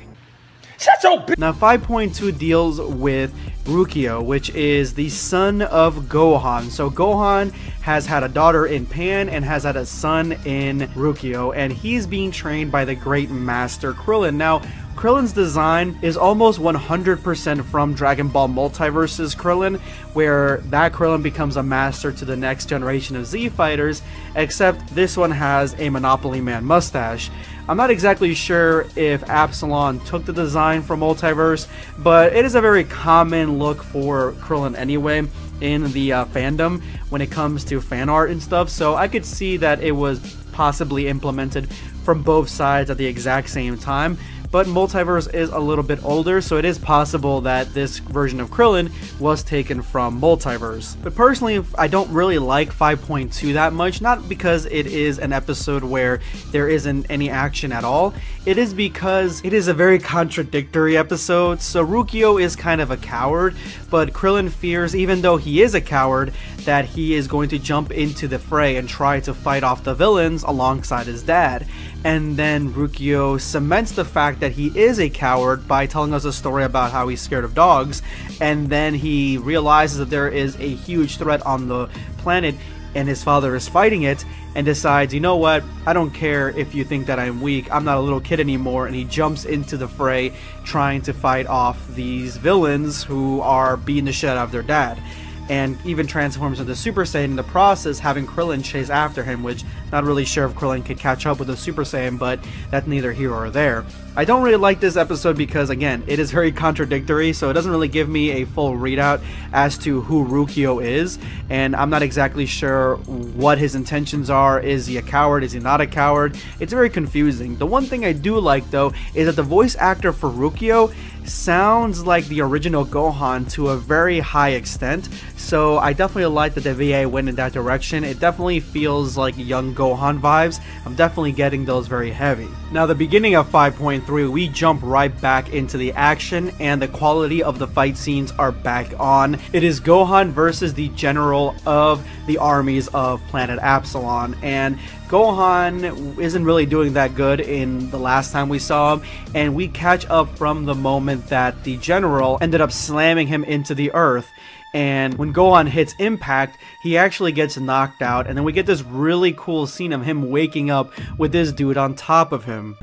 Now 5.2 deals with Rukia, which is the son of Gohan. So Gohan has had a daughter in Pan and has had a son in Rukia, and he's being trained by the great Master Krillin. Now, Krillin's design is almost 100% from Dragon Ball Multiverse's Krillin, where that Krillin becomes a master to the next generation of Z fighters, except this one has a Monopoly Man mustache. I'm not exactly sure if Absalon took the design from Multiverse, but it is a very common look for Krillin anyway in the fandom when it comes to fan art and stuff, so I could see that it was possibly implemented from both sides at the exact same time. But Multiverse is a little bit older, so it is possible that this version of Krillin was taken from Multiverse. But personally, I don't really like 5.2 that much, not because it is an episode where there isn't any action at all. It is because it is a very contradictory episode. So Rukia is kind of a coward, but Krillin fears, even though he is a coward, that he is going to jump into the fray and try to fight off the villains alongside his dad. And then Rukia cements the fact that he is a coward by telling us a story about how he's scared of dogs, and then he realizes that there is a huge threat on the planet and his father is fighting it, and decides, you know what, I don't care if you think that I'm weak, I'm not a little kid anymore, and he jumps into the fray trying to fight off these villains who are beating the shit out of their dad. And even transforms into Super Saiyan in the process, having Krillin chase after him, which not really sure if Krillin could catch up with the Super Saiyan, but that's neither here or there. I don't really like this episode because, again, it is very contradictory, so it doesn't really give me a full readout as to who Rukia is, and I'm not exactly sure what his intentions are. Is he a coward? Is he not a coward? It's very confusing. The one thing I do like, though, is that the voice actor for Rukia sounds like the original Gohan to a very high extent, so I definitely like that the VA went in that direction. It definitely feels like young Gohan vibes. I'm definitely getting those very heavy. Now, the beginning of 5.3, we jump right back into the action, and the quality of the fight scenes are back on. It is Gohan versus the general of the armies of planet Absalon, and Gohan isn't really doing that good in the last time we saw him, and we catch up from the moment that the general ended up slamming him into the earth. And when Gohan hits impact, he actually gets knocked out, and then we get this really cool scene of him waking up with this dude on top of him.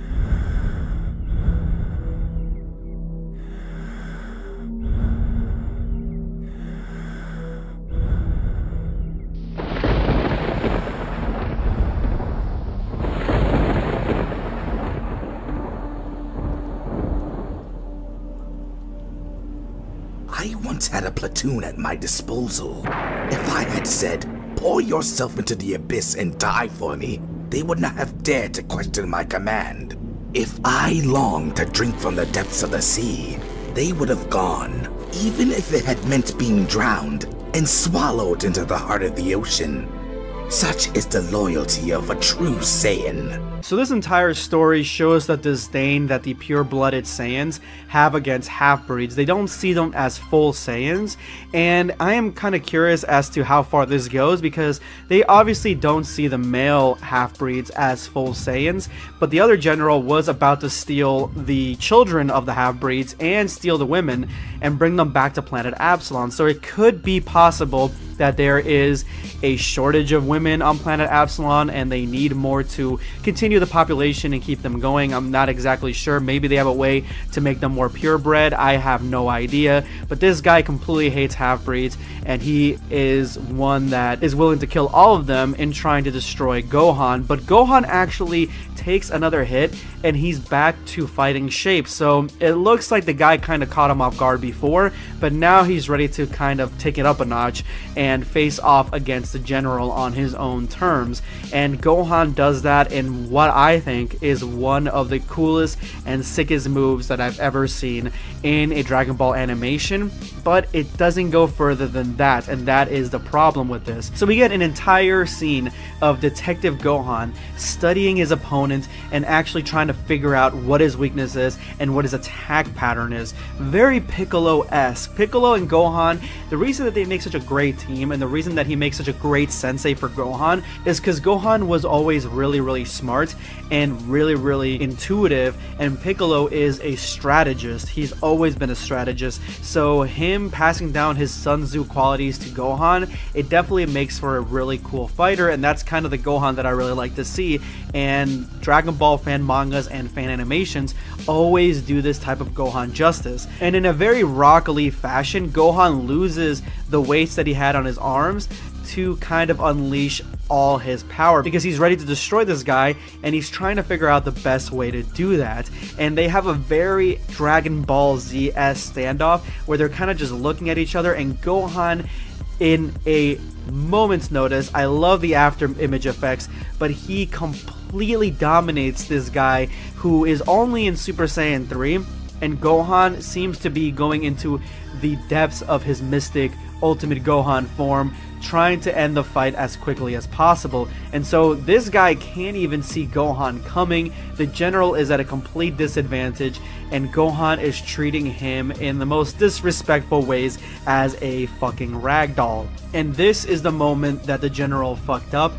I once had a platoon at my disposal. If I had said, pour yourself into the abyss and die for me, they would not have dared to question my command. If I longed to drink from the depths of the sea, they would have gone, even if it had meant being drowned and swallowed into the heart of the ocean. Such is the loyalty of a true Saiyan. So this entire story shows the disdain that the pure-blooded Saiyans have against half-breeds. They don't see them as full Saiyans, and I am kind of curious as to how far this goes, because they obviously don't see the male half-breeds as full Saiyans, but the other general was about to steal the children of the half-breeds and steal the women and bring them back to planet Absalon. So it could be possible that there is a shortage of women on planet Absalon and they need more to continue the population and keep them going. I'm not exactly sure. Maybe they have a way to make them more purebred. I have no idea. But this guy completely hates half-breeds, and he is one that is willing to kill all of them in trying to destroy Gohan. But Gohan actually takes another hit and he's back to fighting shape. So it looks like the guy kind of caught him off guard before, but now he's ready to kind of take it up a notch and face off against the general on his own terms. And Gohan does that in what I think is one of the coolest and sickest moves that I've ever seen in a Dragon Ball animation, but it doesn't go further than that, and that is the problem with this. So we get an entire scene of Detective Gohan studying his opponent and actually trying to figure out what his weakness is and what his attack pattern is. Very Piccolo-esque. Piccolo and Gohan, the reason that they make such a great team and the reason that he makes such a great sensei for Gohan is because Gohan was always really smart and really intuitive, and Piccolo is a strategist. He's always been a strategist. So him passing down his Sun Tzu qualities to Gohan, it definitely makes for a really cool fighter, and that's kind of the Gohan that I really like to see. And Dragon Ball fan mangas and fan animations always do this type of Gohan justice. And in a very Rock Lee fashion, Gohan loses the weights that he had on his arms to kind of unleash all his power, because he's ready to destroy this guy and he's trying to figure out the best way to do that. And they have a very Dragon Ball Z-esque standoff where they're kind of just looking at each other, and Gohan, in a moment's notice, I love the after image effects, but he completely dominates this guy who is only in Super Saiyan 3, and Gohan seems to be going into the depths of his mystic Ultimate Gohan form, trying to end the fight as quickly as possible. And so this guy can't even see Gohan coming. The general is at a complete disadvantage, and Gohan is treating him in the most disrespectful ways as a fucking ragdoll. And this is the moment that the general fucked up,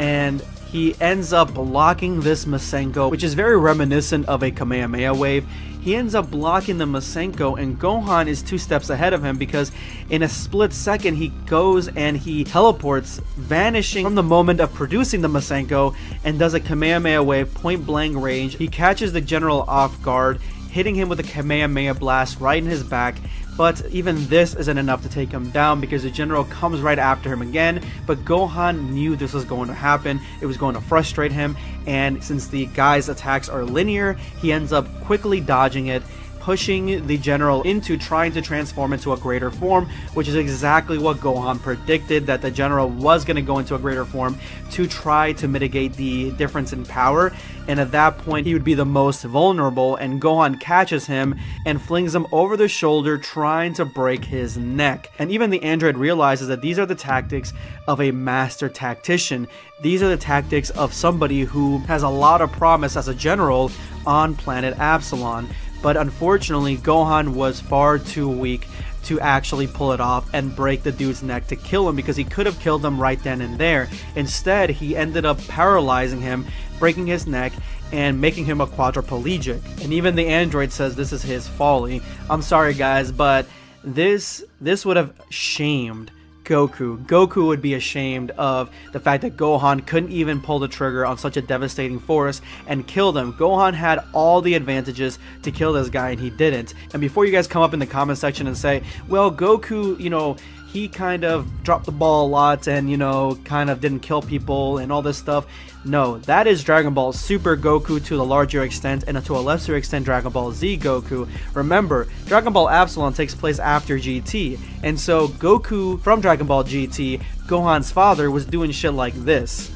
and he ends up blocking this Masenko, which is very reminiscent of a Kamehameha wave. He ends up blocking the Masenko, and Gohan is 2 steps ahead of him, because in a split second he goes and he teleports, vanishing from the moment of producing the Masenko, and does a Kamehameha wave point blank range. He catches the general off guard, hitting him with a Kamehameha blast right in his back. But even this isn't enough to take him down, because the general comes right after him again. But Gohan knew this was going to happen. It was going to frustrate him, and since the guy's attacks are linear, he ends up quickly dodging it, pushing the general into trying to transform into a greater form, which is exactly what Gohan predicted, that the general was going to go into a greater form to try to mitigate the difference in power. And at that point he would be the most vulnerable, and Gohan catches him and flings him over the shoulder, trying to break his neck. And even the android realizes that these are the tactics of a master tactician. These are the tactics of somebody who has a lot of promise as a general on planet Absalon. But unfortunately, Gohan was far too weak to actually pull it off and break the dude's neck to kill him, because he could have killed him right then and there. Instead, he ended up paralyzing him, breaking his neck, and making him a quadriplegic. And even the android says this is his folly. I'm sorry guys, but this would have shamed Goku. Goku would be ashamed of the fact that Gohan couldn't even pull the trigger on such a devastating force and kill them. Gohan had all the advantages to kill this guy, and he didn't. And before you guys come up in the comment section and say, well, Goku, you know, he kind of dropped the ball a lot and, you know, kind of didn't kill people and all this stuff. No, that is Dragon Ball Super Goku to the larger extent, and to a lesser extent Dragon Ball Z Goku. Remember, Dragon Ball Absalon takes place after GT, and so Goku from Dragon Ball GT, Gohan's father, was doing shit like this.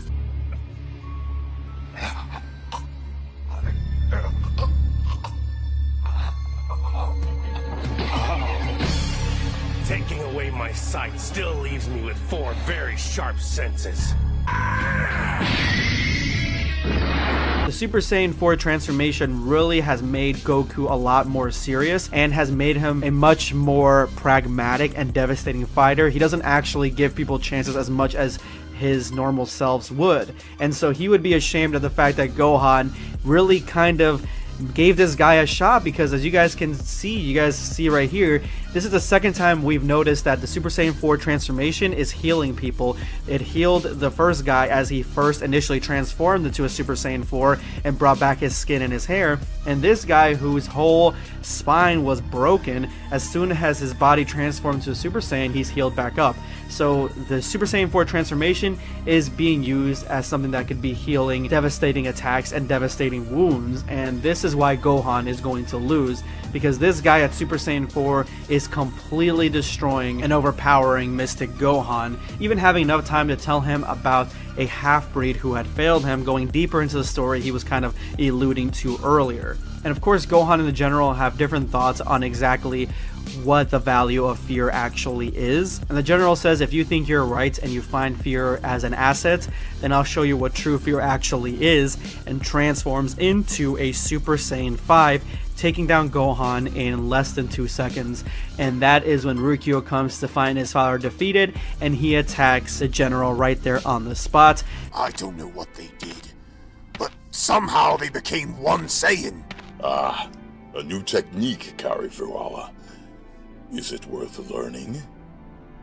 Taking away my sight still leaves me with 4 very sharp senses. The Super Saiyan 4 transformation really has made Goku a lot more serious and has made him a much more pragmatic and devastating fighter. He doesn't actually give people chances as much as his normal selves would. And so he would be ashamed of the fact that Gohan really kind of gave this guy a shot, because as you guys can see, you guys see right here, this is the second time we've noticed that the Super Saiyan 4 transformation is healing people. It healed the first guy as he first initially transformed into a Super Saiyan 4 and brought back his skin and his hair. And this guy, whose whole spine was broken, as soon as his body transformed to a Super Saiyan, he's healed back up. So the Super Saiyan 4 transformation is being used as something that could be healing devastating attacks and devastating wounds, and this is why Gohan is going to lose, because this guy at Super Saiyan 4 is completely destroying and overpowering Mystic Gohan, even having enough time to tell him about a half-breed who had failed him, going deeper into the story he was kind of alluding to earlier. And of course, Gohan and the General have different thoughts on exactly what the value of fear actually is. And the General says, if you think you're right and you find fear as an asset, then I'll show you what true fear actually is, and transforms into a Super Saiyan 5, taking down Gohan in less than 2 seconds. And that is when Rukyo comes to find his father defeated, and he attacks the General right there on the spot. I don't know what they did, but somehow they became one Saiyan. Ah, a new technique, Karifuawa. Is it worth learning?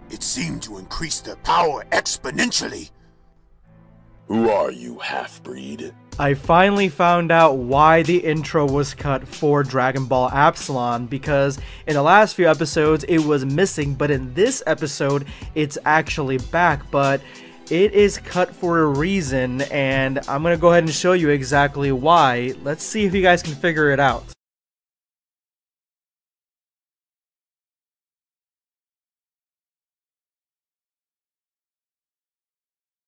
It seemed to increase their power exponentially. Who are you, half-breed? I finally found out why the intro was cut for Dragon Ball Absalon, because in the last few episodes it was missing, but in this episode it's actually back. But it is cut for a reason, and I'm gonna go ahead and show you exactly why. Let's see if you guys can figure it out.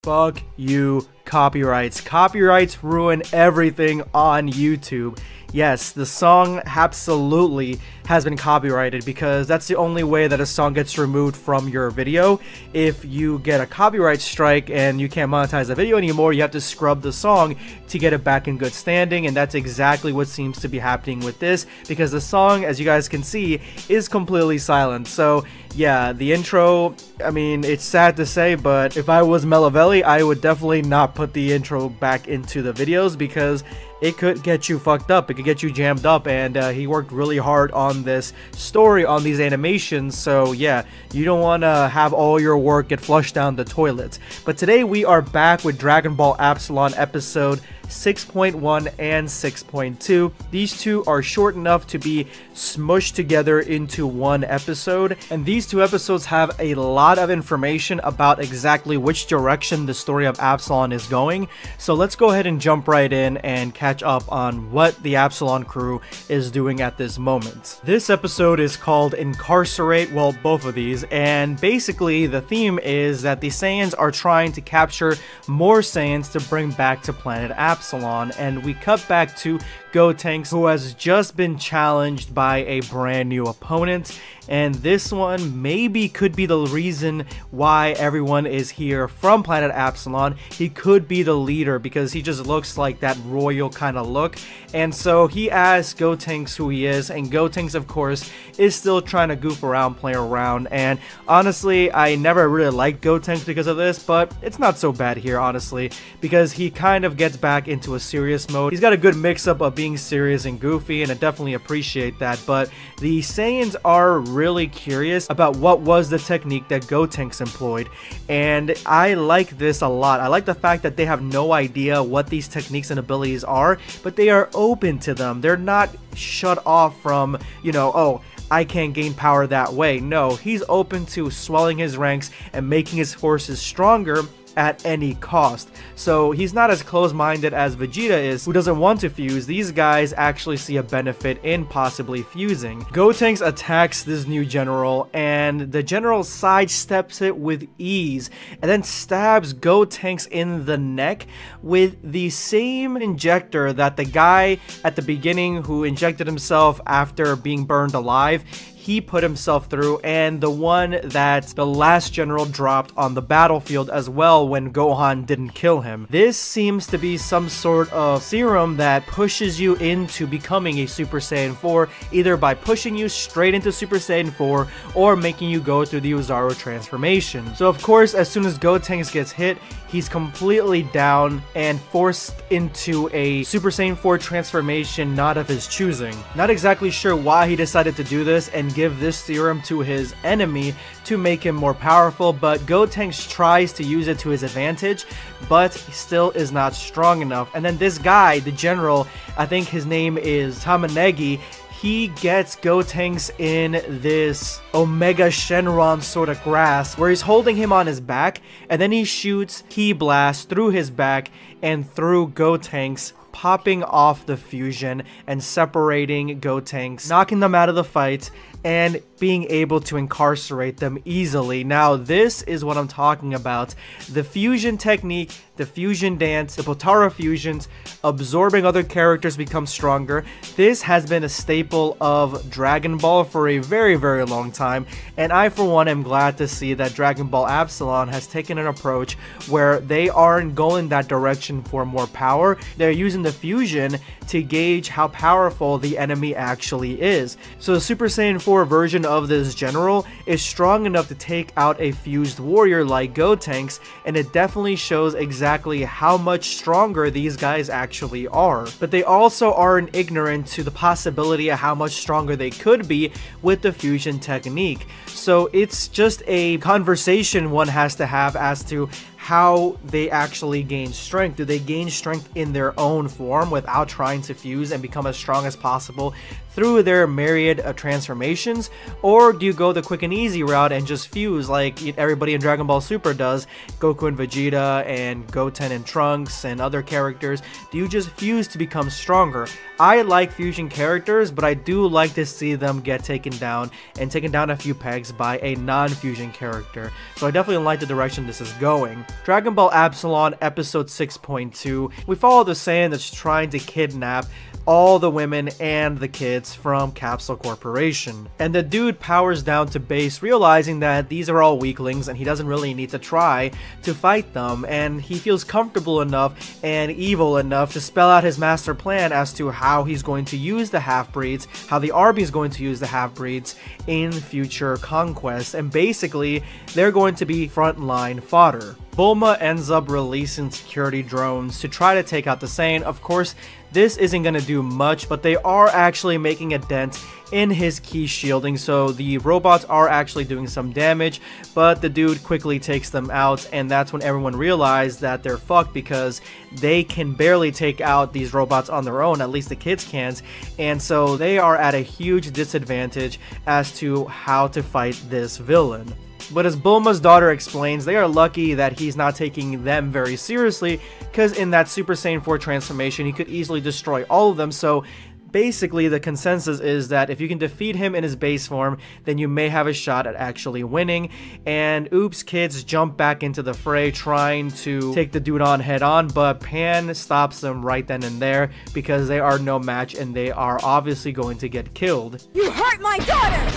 Fuck you, copyrights. Copyrights ruin everything on YouTube. Yes, the song absolutely has been copyrighted, because that's the only way that a song gets removed from your video. If you get a copyright strike and you can't monetize the video anymore, you have to scrub the song to get it back in good standing, and that's exactly what seems to be happening with this, because the song, as you guys can see, is completely silent. So yeah, the intro, I mean, it's sad to say, but if I was Melavelli, I would definitely not put the intro back into the videos, because it could get you fucked up, it could get you jammed up, and he worked really hard on this story, on these animations, so yeah, you don't want to have all your work get flushed down the toilet. But today we are back with Dragon Ball Absalon episode 6.1 and 6.2. These two are short enough to be smushed together into one episode, and these two episodes have a lot of information about exactly which direction the story of Absalon is going. So let's go ahead and jump right in and catch up on what the Absalon crew is doing at this moment. This episode is called Incarcerate, well, both of these, and basically the theme is that the Saiyans are trying to capture more Saiyans to bring back to planet Absalon, and we cut back to Gotenks, who has just been challenged by a brand new opponent, and this one maybe could be the reason why everyone is here from planet Absalon. He could be the leader, because he just looks like that royal kind of look. And so he asks Gotenks who he is, and Gotenks of course is still trying to goof around, play around, and honestly I never really liked Gotenks because of this, but it's not so bad here honestly, because he kind of gets back into a serious mode. He's got a good mix-up of being serious and goofy, and I definitely appreciate that. But the Saiyans are really curious about what was the technique that Gotenks employed, and I like this a lot. I like the fact that they have no idea what these techniques and abilities are, but they are open to them. They're not shut off from, you know, oh, I can't gain power that way. No, he's open to swelling his ranks and making his forces stronger at any cost. So he's not as close-minded as Vegeta is, who doesn't want to fuse. These guys actually see a benefit in possibly fusing. Gotenks attacks this new general, and the general sidesteps it with ease, and then stabs Gotenks in the neck with the same injector that the guy at the beginning who injected himself after being burned alive, he put himself through, and the one that the last general dropped on the battlefield as well when Gohan didn't kill him. This seems to be some sort of serum that pushes you into becoming a Super Saiyan 4, either by pushing you straight into Super Saiyan 4 or making you go through the Ozaru transformation. So of course, as soon as Gotenks gets hit, he's completely down and forced into a Super Saiyan 4 transformation not of his choosing. Not exactly sure why he decided to do this and give this serum to his enemy to make him more powerful, but Gotenks tries to use it to his advantage, but still is not strong enough. And then this guy, the general, I think his name is Tamanegi, he gets Gotenks in this Omega Shenron sort of grasp where he's holding him on his back, and then he shoots Ki Blast through his back and through Gotenks, popping off the fusion and separating Gotenks, knocking them out of the fight and being able to incarcerate them easily. Now this is what I'm talking about. The fusion technique, the fusion dance, the Potara fusions, absorbing other characters become stronger. This has been a staple of Dragon Ball for a very, very long time, and I for one am glad to see that Dragon Ball Absalon has taken an approach where they aren't going that direction for more power. They're using the fusion to gauge how powerful the enemy actually is. So the Super Saiyan 4 version of this general is strong enough to take out a fused warrior like Gotenks, and it definitely shows exactly how much stronger these guys actually are. But they also aren't ignorant to the possibility of how much stronger they could be with the fusion technique. So it's just a conversation one has to have as to how they actually gain strength. Do they gain strength in their own form without trying to fuse and become as strong as possible through their myriad of transformations? Or do you go the quick and easy route and just fuse like everybody in Dragon Ball Super does, Goku and Vegeta and Goten and Trunks and other characters? Do you just fuse to become stronger? I like fusion characters, but I do like to see them get taken down and taken down a few pegs by a non-fusion character. So I definitely like the direction this is going. Dragon Ball Absalon episode 6.2, we follow the Saiyan that's trying to kidnap all the women and the kids from Capsule Corporation. And the dude powers down to base, realizing that these are all weaklings and he doesn't really need to try to fight them, and he feels comfortable enough and evil enough to spell out his master plan as to how he's going to use the half-breeds, how the army is going to use the half-breeds in future conquests, and basically they're going to be frontline fodder. Bulma ends up releasing security drones to try to take out the Saiyan. Of course, this isn't going to do much, but they are actually making a dent in his key shielding, so the robots are actually doing some damage, but the dude quickly takes them out, and that's when everyone realized that they're fucked because they can barely take out these robots on their own, at least the kids can't, and so they are at a huge disadvantage as to how to fight this villain. But as Bulma's daughter explains, they are lucky that he's not taking them very seriously, because in that Super Saiyan 4 transformation, he could easily destroy all of them. So basically, the consensus is that if you can defeat him in his base form, then you may have a shot at actually winning. And Oop's kids jump back into the fray, trying to take the dude on head on, but Pan stops them right then and there because they are no match and they are obviously going to get killed. You hurt my daughter!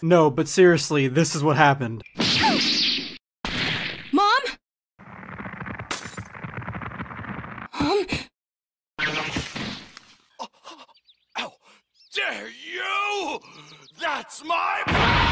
No, but seriously, this is what happened. Mom? Mom? How dare you! That's my power!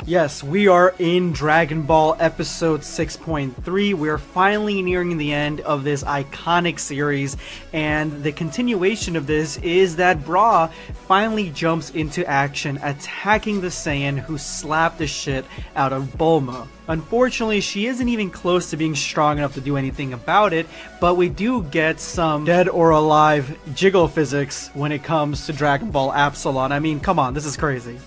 Yes, we are in Dragon Ball episode 6.3. We're finally nearing the end of this iconic series, and the continuation of this is that Bra finally jumps into action, attacking the Saiyan who slapped the shit out of Bulma. Unfortunately, she isn't even close to being strong enough to do anything about it, but we do get some dead or alive jiggle physics when it comes to Dragon Ball Absalon. I mean, come on, this is crazy.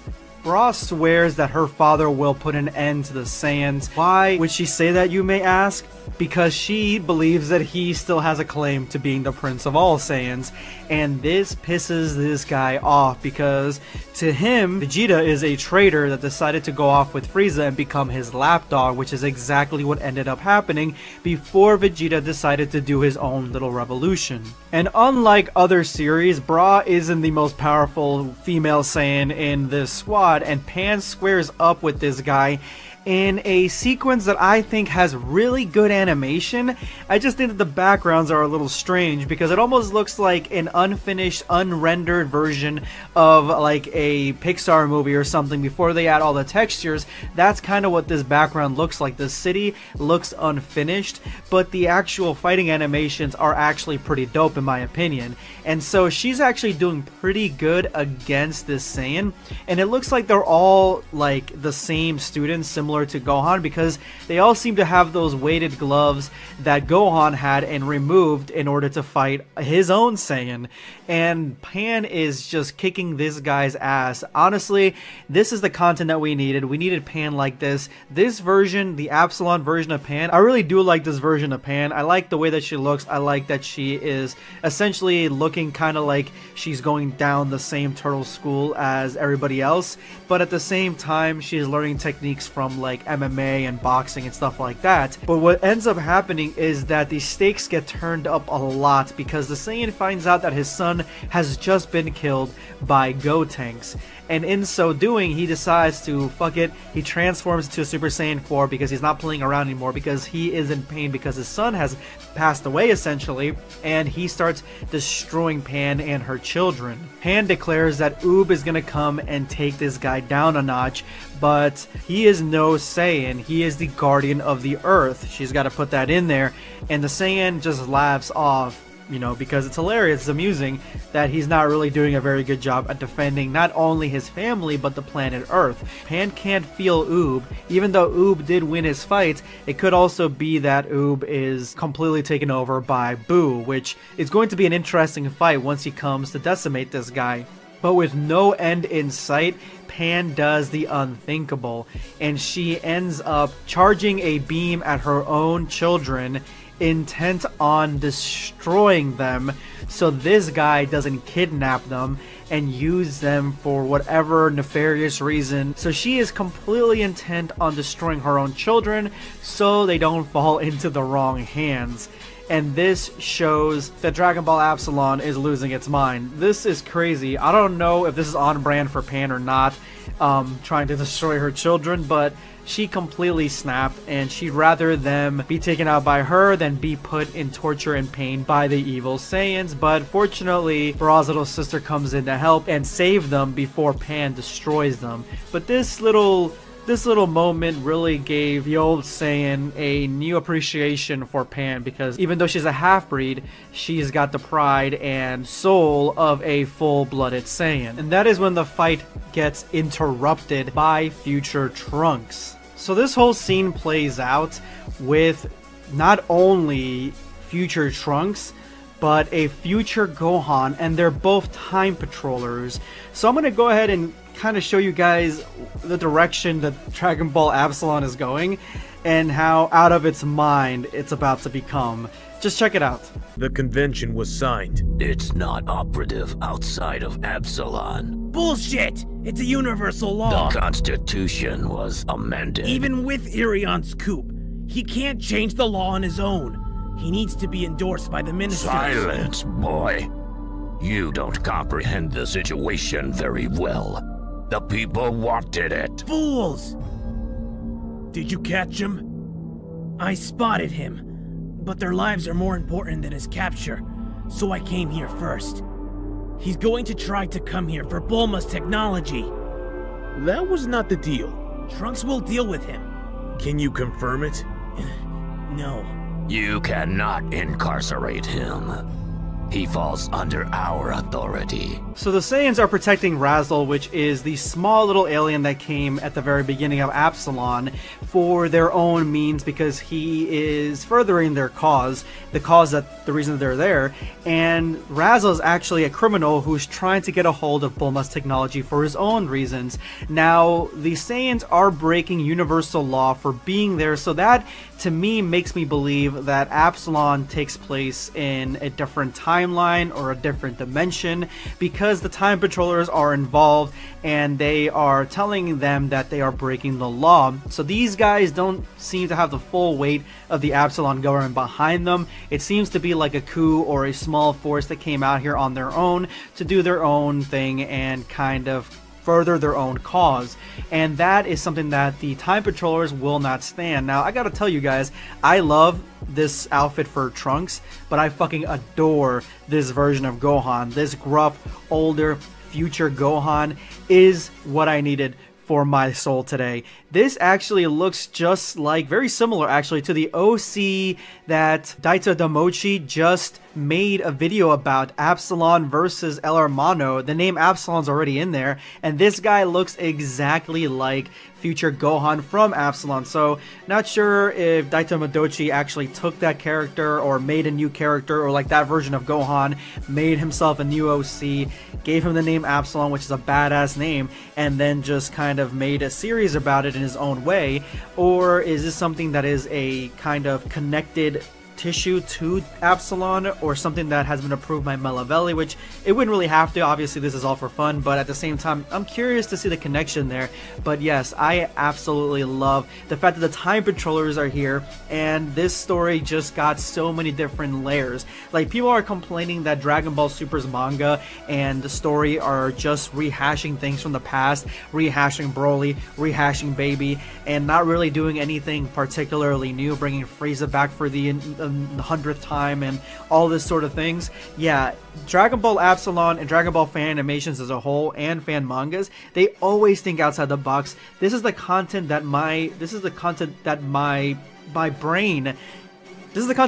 Bra swears that her father will put an end to the Saiyans. Why would she say that, you may ask? Because she believes that he still has a claim to being the prince of all Saiyans, and this pisses this guy off because to him, Vegeta is a traitor that decided to go off with Frieza and become his lapdog, which is exactly what ended up happening before Vegeta decided to do his own little revolution. And unlike other series, Bra isn't the most powerful female Saiyan in this squad, and Pan squares up with this guy in a sequence that I think has really good animation. I just think that the backgrounds are a little strange because it almost looks like an unfinished, unrendered version of like a Pixar movie or something before they add all the textures. That's kind of what this background looks like. The city looks unfinished, but the actual fighting animations are actually pretty dope in my opinion. And so she's actually doing pretty good against this Saiyan, and it looks like they're all like the same students, similar to Gohan, because they all seem to have those weighted gloves that Gohan had and removed in order to fight his own Saiyan. And Pan is just kicking this guy's ass. Honestly, this is the content that we needed. We needed Pan like this. This version, the Absalon version of Pan, I really do like this version of Pan. I like the way that she looks. I like that she is essentially looking kind of like she's going down the same turtle school as everybody else, but at the same time she's learning techniques from like MMA and boxing and stuff like that. But what ends up happening is that the stakes get turned up a lot because the Saiyan finds out that his son has just been killed by Gotenks, and in so doing he decides to fuck it. He transforms to a Super Saiyan 4 because he's not playing around anymore, because he is in pain because his son has passed away essentially, and he starts destroying Pan and her children. Pan declares that Oob is gonna come and take this guy down a notch, but he is no Saiyan. He is the guardian of the earth. She's got to put that in there, and the Saiyan just laughs off, you know, because it's hilarious, it's amusing that he's not really doing a very good job at defending not only his family but the planet Earth. Pan can't feel Oob. Even though Oob did win his fight, it could also be that Oob is completely taken over by Boo, which is going to be an interesting fight once he comes to decimate this guy. But with no end in sight, Pan does the unthinkable, and she ends up charging a beam at her own children, intent on destroying them so this guy doesn't kidnap them and use them for whatever nefarious reason. So she is completely intent on destroying her own children so they don't fall into the wrong hands. And this shows that Dragon Ball Absalon is losing its mind. This is crazy. I don't know if this is on brand for Pan or not, trying to destroy her children, but she completely snapped, and she'd rather them be taken out by her than be put in torture and pain by the evil Saiyans. But fortunately, Bra's little sister comes in to help and save them before Pan destroys them. But this little moment really gave the old Saiyan a new appreciation for Pan, because even though she's a half-breed, she's got the pride and soul of a full-blooded Saiyan. And that is when the fight gets interrupted by future Trunks. So this whole scene plays out with not only future Trunks, but a future Gohan, and they're both time patrollers. So I'm going to go ahead and kind of show you guys the direction that Dragon Ball Absalon is going and how out of its mind it's about to become. Just check it out. The convention was signed. It's not operative outside of Absalon. Bullshit! It's a universal law. The Constitution was amended. Even with Irion's coup, he can't change the law on his own. He needs to be endorsed by the ministers. Silence, boy. You don't comprehend the situation very well. The people wanted it. Fools! Did you catch him? I spotted him, but their lives are more important than his capture, so I came here first. He's going to try to come here for Bulma's technology. That was not the deal. Trunks will deal with him. Can you confirm it? No. You cannot incarcerate him. He falls under our authority. So the Saiyans are protecting Razzle, which is the small little alien that came at the very beginning of Absalon, for their own means, because he is furthering their cause, the reason they're there. And Razzle is actually a criminal who's trying to get a hold of Bulma's technology for his own reasons. Now, the Saiyans are breaking universal law for being there, so that to me makes me believe that Absalon takes place in a different timeline or a different dimension, because the Time Patrollers are involved and they are telling them that they are breaking the law. So these guys don't seem to have the full weight of the Absalon government behind them. It seems to be like a coup or a small force that came out here on their own to do their own thing and kind of further their own cause, and that is something that the Time Patrollers will not stand. Now, I gotta tell you guys, I love this outfit for Trunks, but I fucking adore this version of Gohan. This gruff, older, future Gohan is what I needed for my soul today. This actually looks just like, very similar actually, to the OC that Daito Damochi just made a video about, Absalon versus El Hermano. The name Absalon's already in there, and this guy looks exactly like future Gohan from Absalon. So not sure if Daito Damochi actually took that character or made a new character, or like that version of Gohan made himself a new OC, gave him the name Absalon, which is a badass name, and then just kind of made a series about it in his own way. Or is this something that is a kind of connected tissue to Absalon, or something that has been approved by Melavelli, which it wouldn't really have to. Obviously this is all for fun, but at the same time I'm curious to see the connection there. But yes, I absolutely love the fact that the Time Patrollers are here, and this story just got so many different layers. Like, people are complaining that Dragon Ball Super's manga and the story are just rehashing things from the past, rehashing Broly, rehashing Baby, and not really doing anything particularly new, bringing Frieza back for the 100th time and all this sort of things. Yeah, Dragon Ball Absalon and Dragon Ball fan animations as a whole and fan mangas, they always think outside the box. This is the content that my brain needed. This is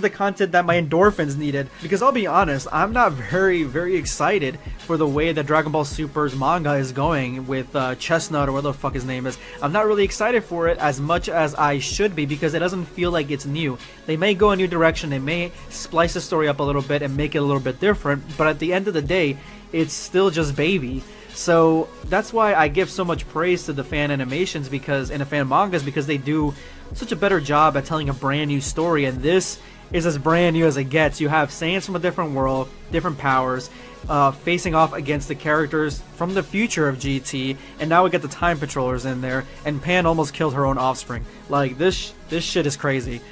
the content that my endorphins needed. Because I'll be honest, I'm not very excited for the way that Dragon Ball Super's manga is going with Chestnut, or whatever the fuck his name is. I'm not really excited for it as much as I should be, because it doesn't feel like it's new. They may go a new direction, they may splice the story up a little bit and make it a little bit different, but at the end of the day, it's still just Baby. So that's why I give so much praise to the fan animations, because, and the fan mangas, because they do such a better job at telling a brand new story, and this is as brand new as it gets. You have Saiyans from a different world, different powers, facing off against the characters from the future of GT, and now we get the Time Patrollers in there, and Pan almost killed her own offspring. Like, this shit is crazy.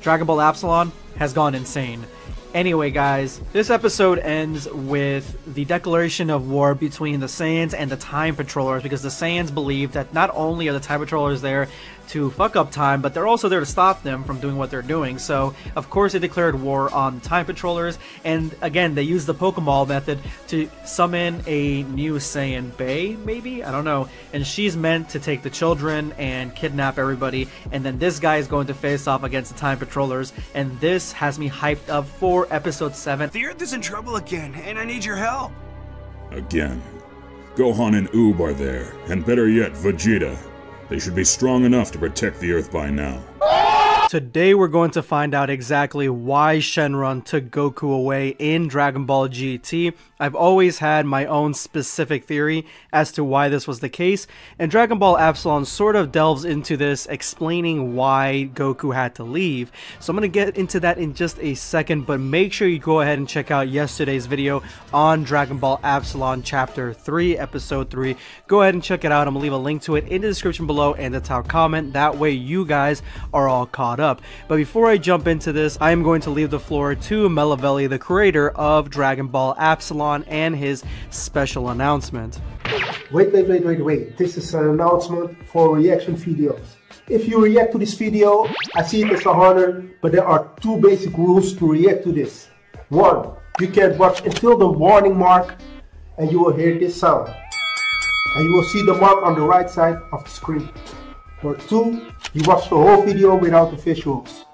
Dragon Ball Absalon has gone insane. Anyway, guys, this episode ends with the declaration of war between the Saiyans and the Time Patrollers, because the Saiyans believe that not only are the Time Patrollers there to fuck up time, but they're also there to stop them from doing what they're doing. So, of course, they declared war on Time Patrollers, and again, they used the Pokeball method to summon a new Saiyan Bae, maybe? I don't know. And she's meant to take the children and kidnap everybody, and then this guy is going to face off against the Time Patrollers, and this has me hyped up for Episode 7. The Earth is in trouble again, and I need your help. Again. Gohan and Oob are there, and better yet, Vegeta. They should be strong enough to protect the Earth by now. Today we're going to find out exactly why Shenron took Goku away in Dragon Ball GT. I've always had my own specific theory as to why this was the case, and Dragon Ball Absalon sort of delves into this, explaining why Goku had to leave. So I'm going to get into that in just a second, but make sure you go ahead and check out yesterday's video on Dragon Ball Absalon Chapter 3, Episode 3. Go ahead and check it out. I'm going to leave a link to it in the description below and the top comment. That way you guys are all caught up. But before I jump into this, I am going to leave the floor to Melavelli, the creator of Dragon Ball Absalon, and his special announcement. Wait. This is an announcement for reaction videos. If you react to this video, I see it as an honor, but there are two basic rules to react to this. 1. You can watch until the warning mark, and you will hear this sound. And you will see the mark on the right side of the screen. Or 2, you watch the whole video without the visuals.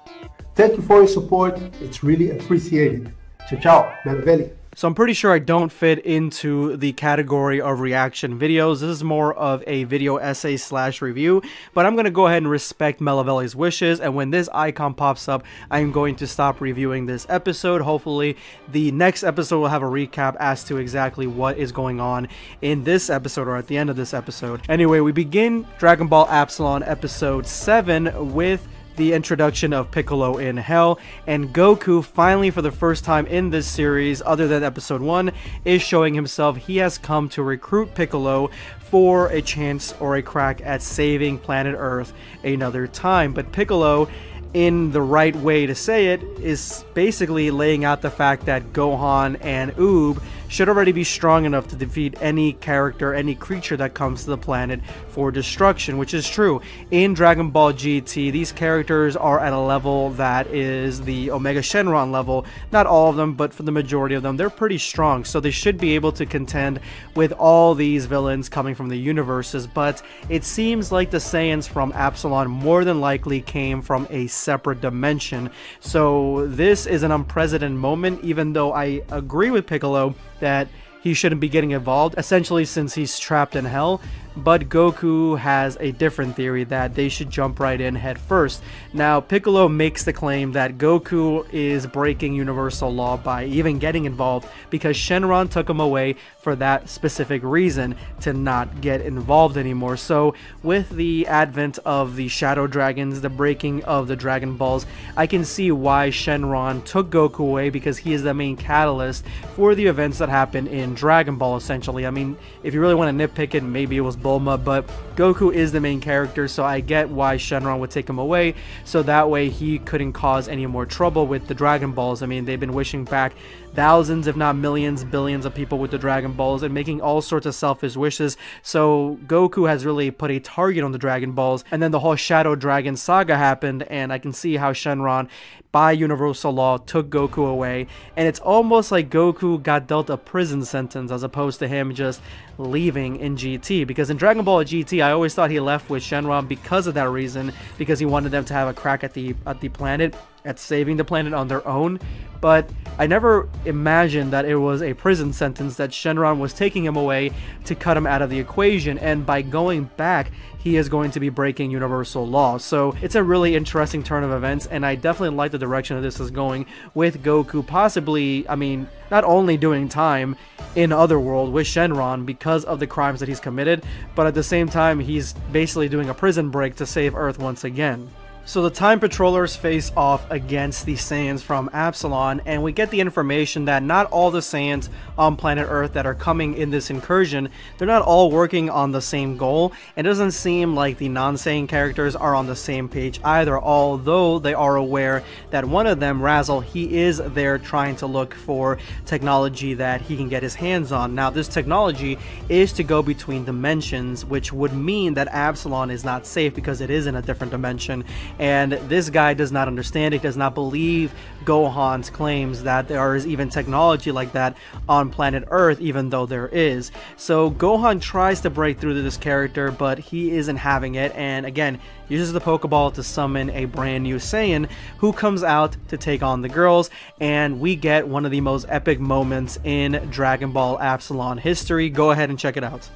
Thank you for your support, it's really appreciated. Ciao, ciao, Melavelli. So I'm pretty sure I don't fit into the category of reaction videos. This is more of a video essay / review, but I'm going to go ahead and respect Melavelli's wishes, and when this icon pops up, I'm going to stop reviewing this episode. Hopefully the next episode will have a recap as to exactly what is going on in this episode or at the end of this episode. Anyway, we begin Dragon Ball Absalon episode 7 with the introduction of Piccolo in Hell, and Goku finally, for the first time in this series other than episode 1, is showing himself. He has come to recruit Piccolo for a chance or a crack at saving planet Earth another time. But Piccolo, in the right way to say it, is basically laying out the fact that Gohan and Oob should already be strong enough to defeat any character, any creature that comes to the planet for destruction, which is true. In Dragon Ball GT, these characters are at a level that is the Omega Shenron level. Not all of them, but for the majority of them, they're pretty strong, so they should be able to contend with all these villains coming from the universes. But it seems like the Saiyans from Absalon more than likely came from a separate dimension, so this is an unprecedented moment, even though I agree with Piccolo that he shouldn't be getting involved, essentially, since he's trapped in hell. But Goku has a different theory that they should jump right in head first. Now, Piccolo makes the claim that Goku is breaking universal law by even getting involved because Shenron took him away for that specific reason, to not get involved anymore. So with the advent of the Shadow Dragons, the breaking of the Dragon Balls, I can see why Shenron took Goku away, because he is the main catalyst for the events that happen in Dragon Ball, essentially. I mean, if you really want to nitpick it, maybe it was Bulma, but Goku is the main character, so I get why Shenron would take him away, so that way he couldn't cause any more trouble with the Dragon Balls. I mean, they've been wishing back thousands, if not millions, billions of people with the Dragon Balls and making all sorts of selfish wishes, so Goku has really put a target on the Dragon Balls. And then the whole Shadow Dragon saga happened, and I can see how Shenron, by universal law, took Goku away, and it's almost like Goku got dealt a prison sentence as opposed to him just leaving in GT, because in Dragon Ball GT I always thought he left with Shenron because of that reason, because he wanted them to have a crack at the planet, at saving the planet on their own. But I never imagined that it was a prison sentence, that Shenron was taking him away to cut him out of the equation, and by going back he is going to be breaking universal law. So it's a really interesting turn of events, and I definitely like the direction that this is going, with Goku possibly, I mean, not only doing time in Otherworld with Shenron because of the crimes that he's committed, but at the same time he's basically doing a prison break to save Earth once again. So the Time Patrollers face off against the Saiyans from Absalon, and we get the information that not all the Saiyans on planet Earth that are coming in this incursion, they're not all working on the same goal. It doesn't seem like the non-Saiyan characters are on the same page either, although they are aware that one of them, Razzle, he is there trying to look for technology that he can get his hands on. Now, this technology is to go between dimensions, which would mean that Absalon is not safe because it is in a different dimension. And this guy does not understand it, does not believe Gohan's claims that there is even technology like that on planet Earth, even though there is. So Gohan tries to break through to this character, but he isn't having it, and again, uses the Pokeball to summon a brand new Saiyan who comes out to take on the girls, and we get one of the most epic moments in Dragon Ball Absalon history. Go ahead and check it out.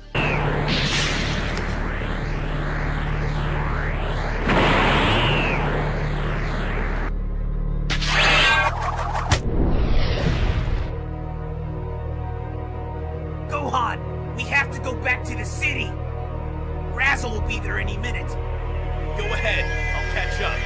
Gohan, we have to go back to the city. Razzle will be there any minute. Go ahead, I'll catch up.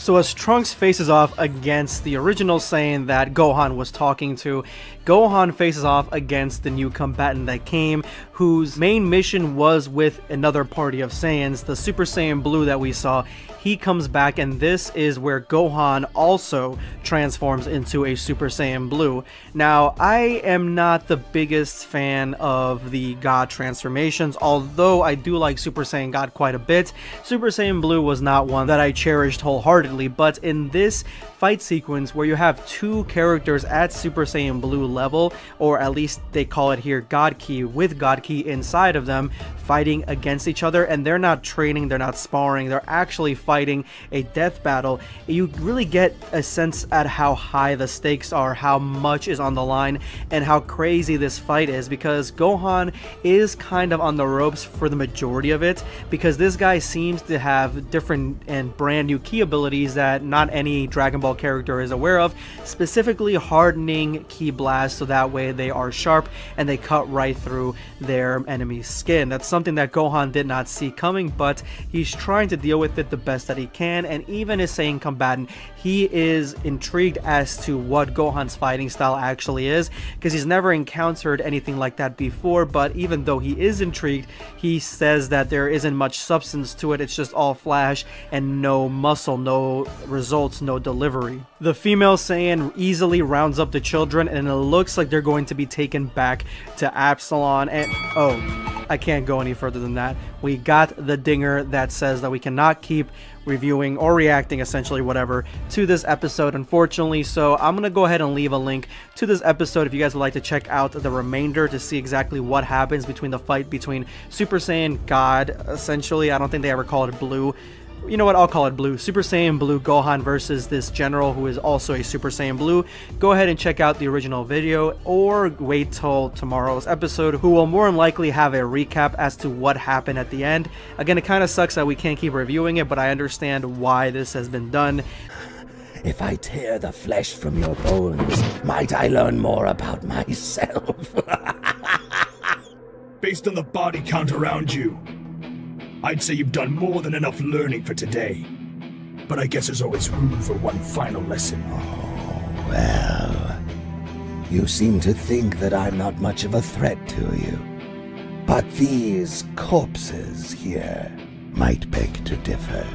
So as Trunks faces off against the original Saiyan that Gohan was talking to, Gohan faces off against the new combatant that came, whose main mission was with another party of Saiyans, the Super Saiyan Blue that we saw. He comes back, and this is where Gohan also transforms into a Super Saiyan Blue. Now, I am not the biggest fan of the God transformations, although I do like Super Saiyan God quite a bit. Super Saiyan Blue was not one that I cherished wholeheartedly. repeatedly, but in this fight sequence where you have two characters at Super Saiyan Blue level, or at least they call it here God Ki, with God Ki inside of them, fighting against each other, and they're not training, they're not sparring, they're actually fighting a death battle, you really get a sense at how high the stakes are, how much is on the line, and how crazy this fight is, because Gohan is kind of on the ropes for the majority of it, because this guy seems to have different and brand new ki abilities that not any Dragon Ball character is aware of, specifically hardening ki blasts so that way they are sharp and they cut right through their enemy's skin. That's something that Gohan did not see coming, but he's trying to deal with it the best that he can, and even as Saiyan combatant, he is intrigued as to what Gohan's fighting style actually is, because he's never encountered anything like that before. But even though he is intrigued, he says that there isn't much substance to it, it's just all flash and no muscle, no results, no delivery. The female Saiyan easily rounds up the children, and it looks like they're going to be taken back to Absalon, and oh, I can't go any further than that. We got the dinger that says that we cannot keep reviewing or reacting, essentially whatever, to this episode, unfortunately. So I'm gonna go ahead and leave a link to this episode if you guys would like to check out the remainder to see exactly what happens between the fight between Super Saiyan God, essentially. I don't think they ever called it Blue. You know what, I'll call it Blue. Super Saiyan Blue Gohan versus this general who is also a Super Saiyan Blue. Go ahead and check out the original video, or wait till tomorrow's episode, who will more than likely have a recap as to what happened at the end. Again, it kind of sucks that we can't keep reviewing it, but I understand why this has been done. If I tear the flesh from your bones, might I learn more about myself? Based on the body count around you, I'd say you've done more than enough learning for today. But I guess there's always room for one final lesson. Oh, well. You seem to think that I'm not much of a threat to you. But these corpses here might beg to differ.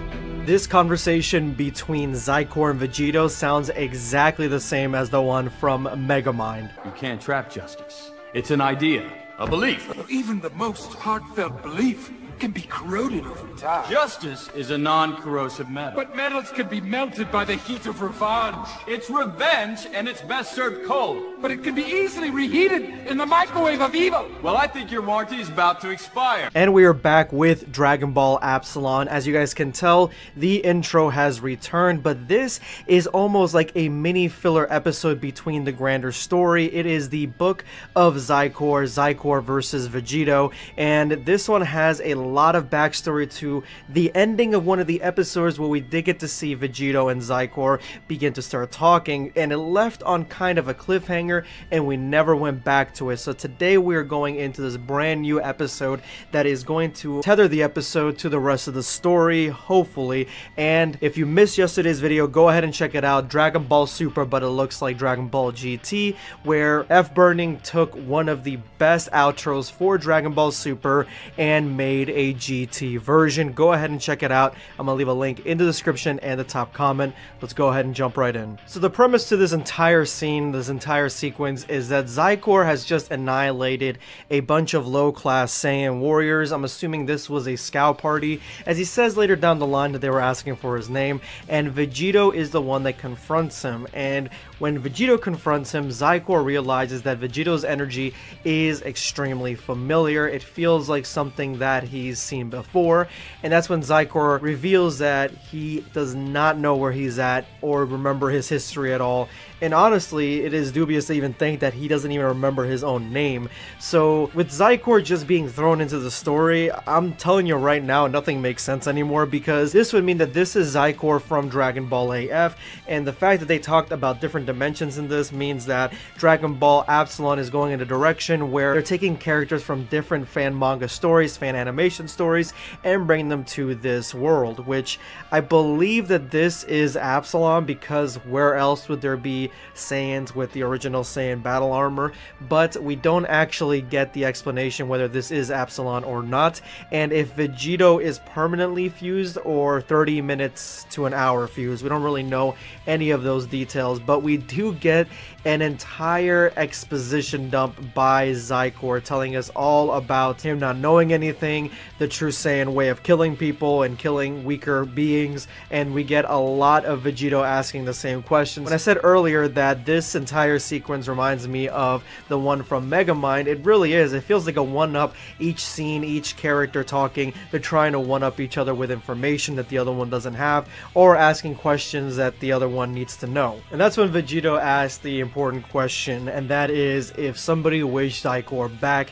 This conversation between Zykor and Vegito sounds exactly the same as the one from Megamind. You can't trap justice. It's an idea, a belief. Even the most heartfelt belief can be corroded over time. Justice is a non-corrosive metal. But metals can be melted by the heat of revenge. It's revenge, and it's best served cold. But it can be easily reheated in the microwave of evil. Well, I think your warranty is about to expire. And we are back with Dragon Ball Absalon. As you guys can tell, the intro has returned, but this is almost like a mini filler episode between the grander story. It is the book of Zykor versus Vegito, and this one has a lot of backstory to the ending of one of the episodes where we did get to see Vegito and Zykor begin to start talking, and it left on kind of a cliffhanger and we never went back to it. So today we are going into this brand new episode that is going to tether the episode to the rest of the story, hopefully. And if you missed yesterday's video, go ahead and check it out, Dragon Ball Super, but it looks like Dragon Ball GT, where F Burning took one of the best outros for Dragon Ball Super and made a GT version. Go ahead and check it out. I'm gonna leave a link in the description and the top comment. Let's go ahead and jump right in. So the premise to this entire scene, this entire sequence, is that Zykor has just annihilated a bunch of low-class Saiyan warriors. I'm assuming this was a scout party, as he says later down the line that they were asking for his name, and Vegito is the one that confronts him. And when Vegito confronts him, Zykor realizes that Vegito's energy is extremely familiar. It feels like something that he's seen before, and that's when Zykor reveals that he does not know where he's at or remember his history at all. And honestly, it is dubious to even think that he doesn't even remember his own name. So with Zykor just being thrown into the story, I'm telling you right now, nothing makes sense anymore, because this would mean that this is Zykor from Dragon Ball AF, and the fact that they talked about different dimensions in this means that Dragon Ball Absalon is going in a direction where they're taking characters from different fan manga stories, fan animation stories, and bringing them to this world, which I believe that this is Absalon, because where else would there be Saiyans with the original original Saiyan battle armor, but we don't actually get the explanation whether this is Absalon or not, and if Vegito is permanently fused or 30 minutes to an hour fused. We don't really know any of those details, but we do get an entire exposition dump by Zykor telling us all about him not knowing anything, the true Saiyan way of killing people and killing weaker beings, and we get a lot of Vegito asking the same questions. When I said earlier that this entire sequence reminds me of the one from Megamind, it really is. It feels like a one-up, each scene, each character talking. They're trying to one-up each other with information that the other one doesn't have, or asking questions that the other one needs to know. And that's when Vegito asked the important question, and that is if somebody wished Zykor back.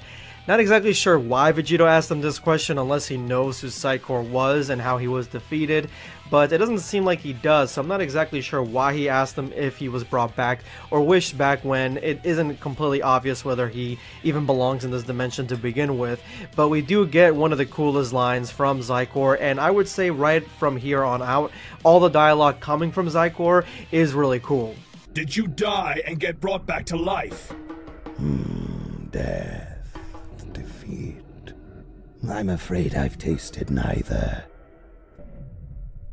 Not exactly sure why Vegito asked him this question unless he knows who Zykor was and how he was defeated, but it doesn't seem like he does, so I'm not exactly sure why he asked him if he was brought back or wished back when it isn't completely obvious whether he even belongs in this dimension to begin with. But we do get one of the coolest lines from Zykor, and I would say right from here on out, all the dialogue coming from Zykor is really cool. Did you die and get brought back to life? Death. Defeat. I'm afraid I've tasted neither.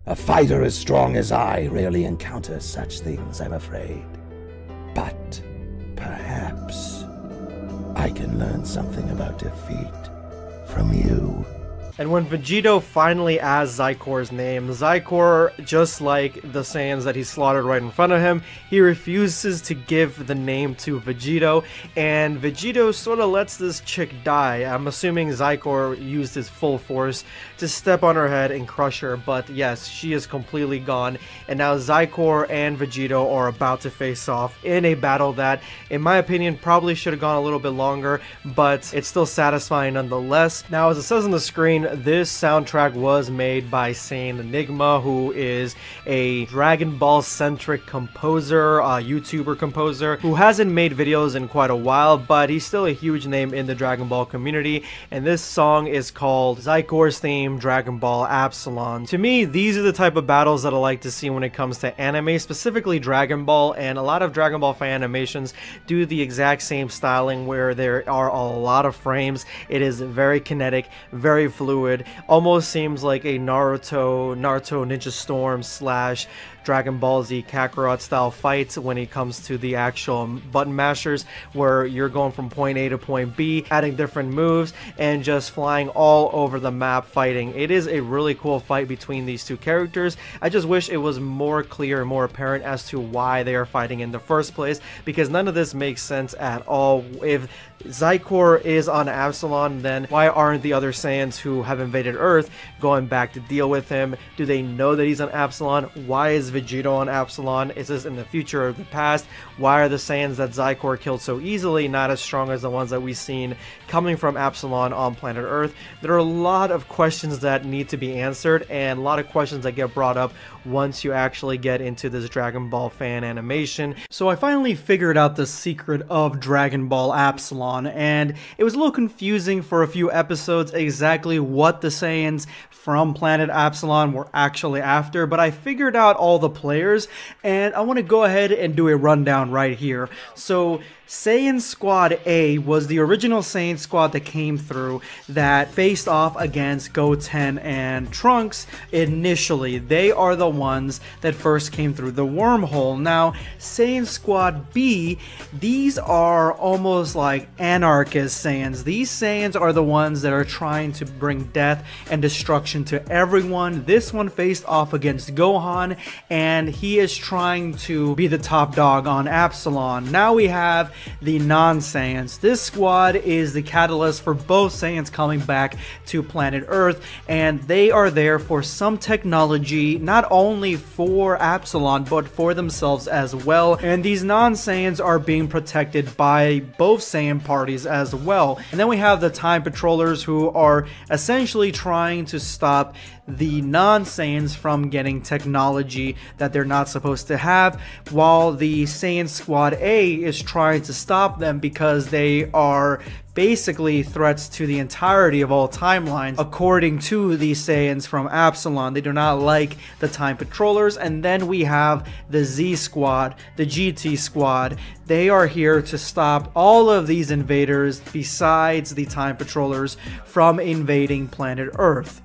A fighter as strong as I rarely encounters such things, I'm afraid. But perhaps I can learn something about defeat from you. And when Vegito finally asks Zykor's name, Zykor, just like the Saiyans that he slaughtered right in front of him, he refuses to give the name to Vegito, and Vegito sort of lets this chick die. I'm assuming Zykor used his full force to step on her head and crush her, but yes, she is completely gone, and now Zykor and Vegito are about to face off in a battle that, in my opinion, probably should have gone a little bit longer, but it's still satisfying nonetheless. Now, as it says on the screen, this soundtrack was made by Saiyan Enigma, who is a Dragon Ball centric composer, YouTuber composer, who hasn't made videos in quite a while, but he's still a huge name in the Dragon Ball community, and this song is called Zykor's Theme, Dragon Ball Absalon. To me, these are the type of battles that I like to see when it comes to anime, specifically Dragon Ball, and a lot of Dragon Ball fan animations do the exact same styling where there are a lot of frames. It is very kinetic, very fluid, almost seems like a Naruto Ninja Storm slash Dragon Ball Z Kakarot style fights when it comes to the actual button mashers, where you're going from point A to point B, adding different moves, and just flying all over the map fighting. It is a really cool fight between these two characters. I just wish it was more clear and more apparent as to why they are fighting in the first place, because none of this makes sense at all. If Zykor is on Absalon, then why aren't the other Saiyans who have invaded Earth going back to deal with him? Do they know that he's on Absalon? Why is Vegito on Absalon? Is this in the future or the past? Why are the Saiyans that Zykor killed so easily not as strong as the ones that we've seen coming from Absalon on planet Earth? There are a lot of questions that need to be answered, and a lot of questions that get brought up once you actually get into this Dragon Ball fan animation. So I finally figured out the secret of Dragon Ball Absalon, and it was a little confusing for a few episodes exactly what the Saiyans from planet Absalon were actually after, but I figured out all the players, and I want to go ahead and do a rundown right here. So Saiyan Squad A was the original Saiyan Squad that came through that faced off against Goten and Trunks initially. They are the ones that first came through the wormhole. Now, Saiyan Squad B, these are almost like anarchist Saiyans. These Saiyans are the ones that are trying to bring death and destruction to everyone. This one faced off against Gohan, and he is trying to be the top dog on Absalon. Now we have the non-Saiyans. This squad is the catalyst for both Saiyans coming back to planet Earth, and they are there for some technology, not only for Absalon, but for themselves as well. And these non-Saiyans are being protected by both Saiyan parties as well. And then we have the Time Patrollers, who are essentially trying to stop the non-Saiyans from getting technology that they're not supposed to have, while the Saiyan Squad A is trying to stop them because they are basically threats to the entirety of all timelines. According to the Saiyans from Absalon, they do not like the Time Patrollers. And then we have the Z Squad, the GT Squad. They are here to stop all of these invaders besides the Time Patrollers from invading planet Earth.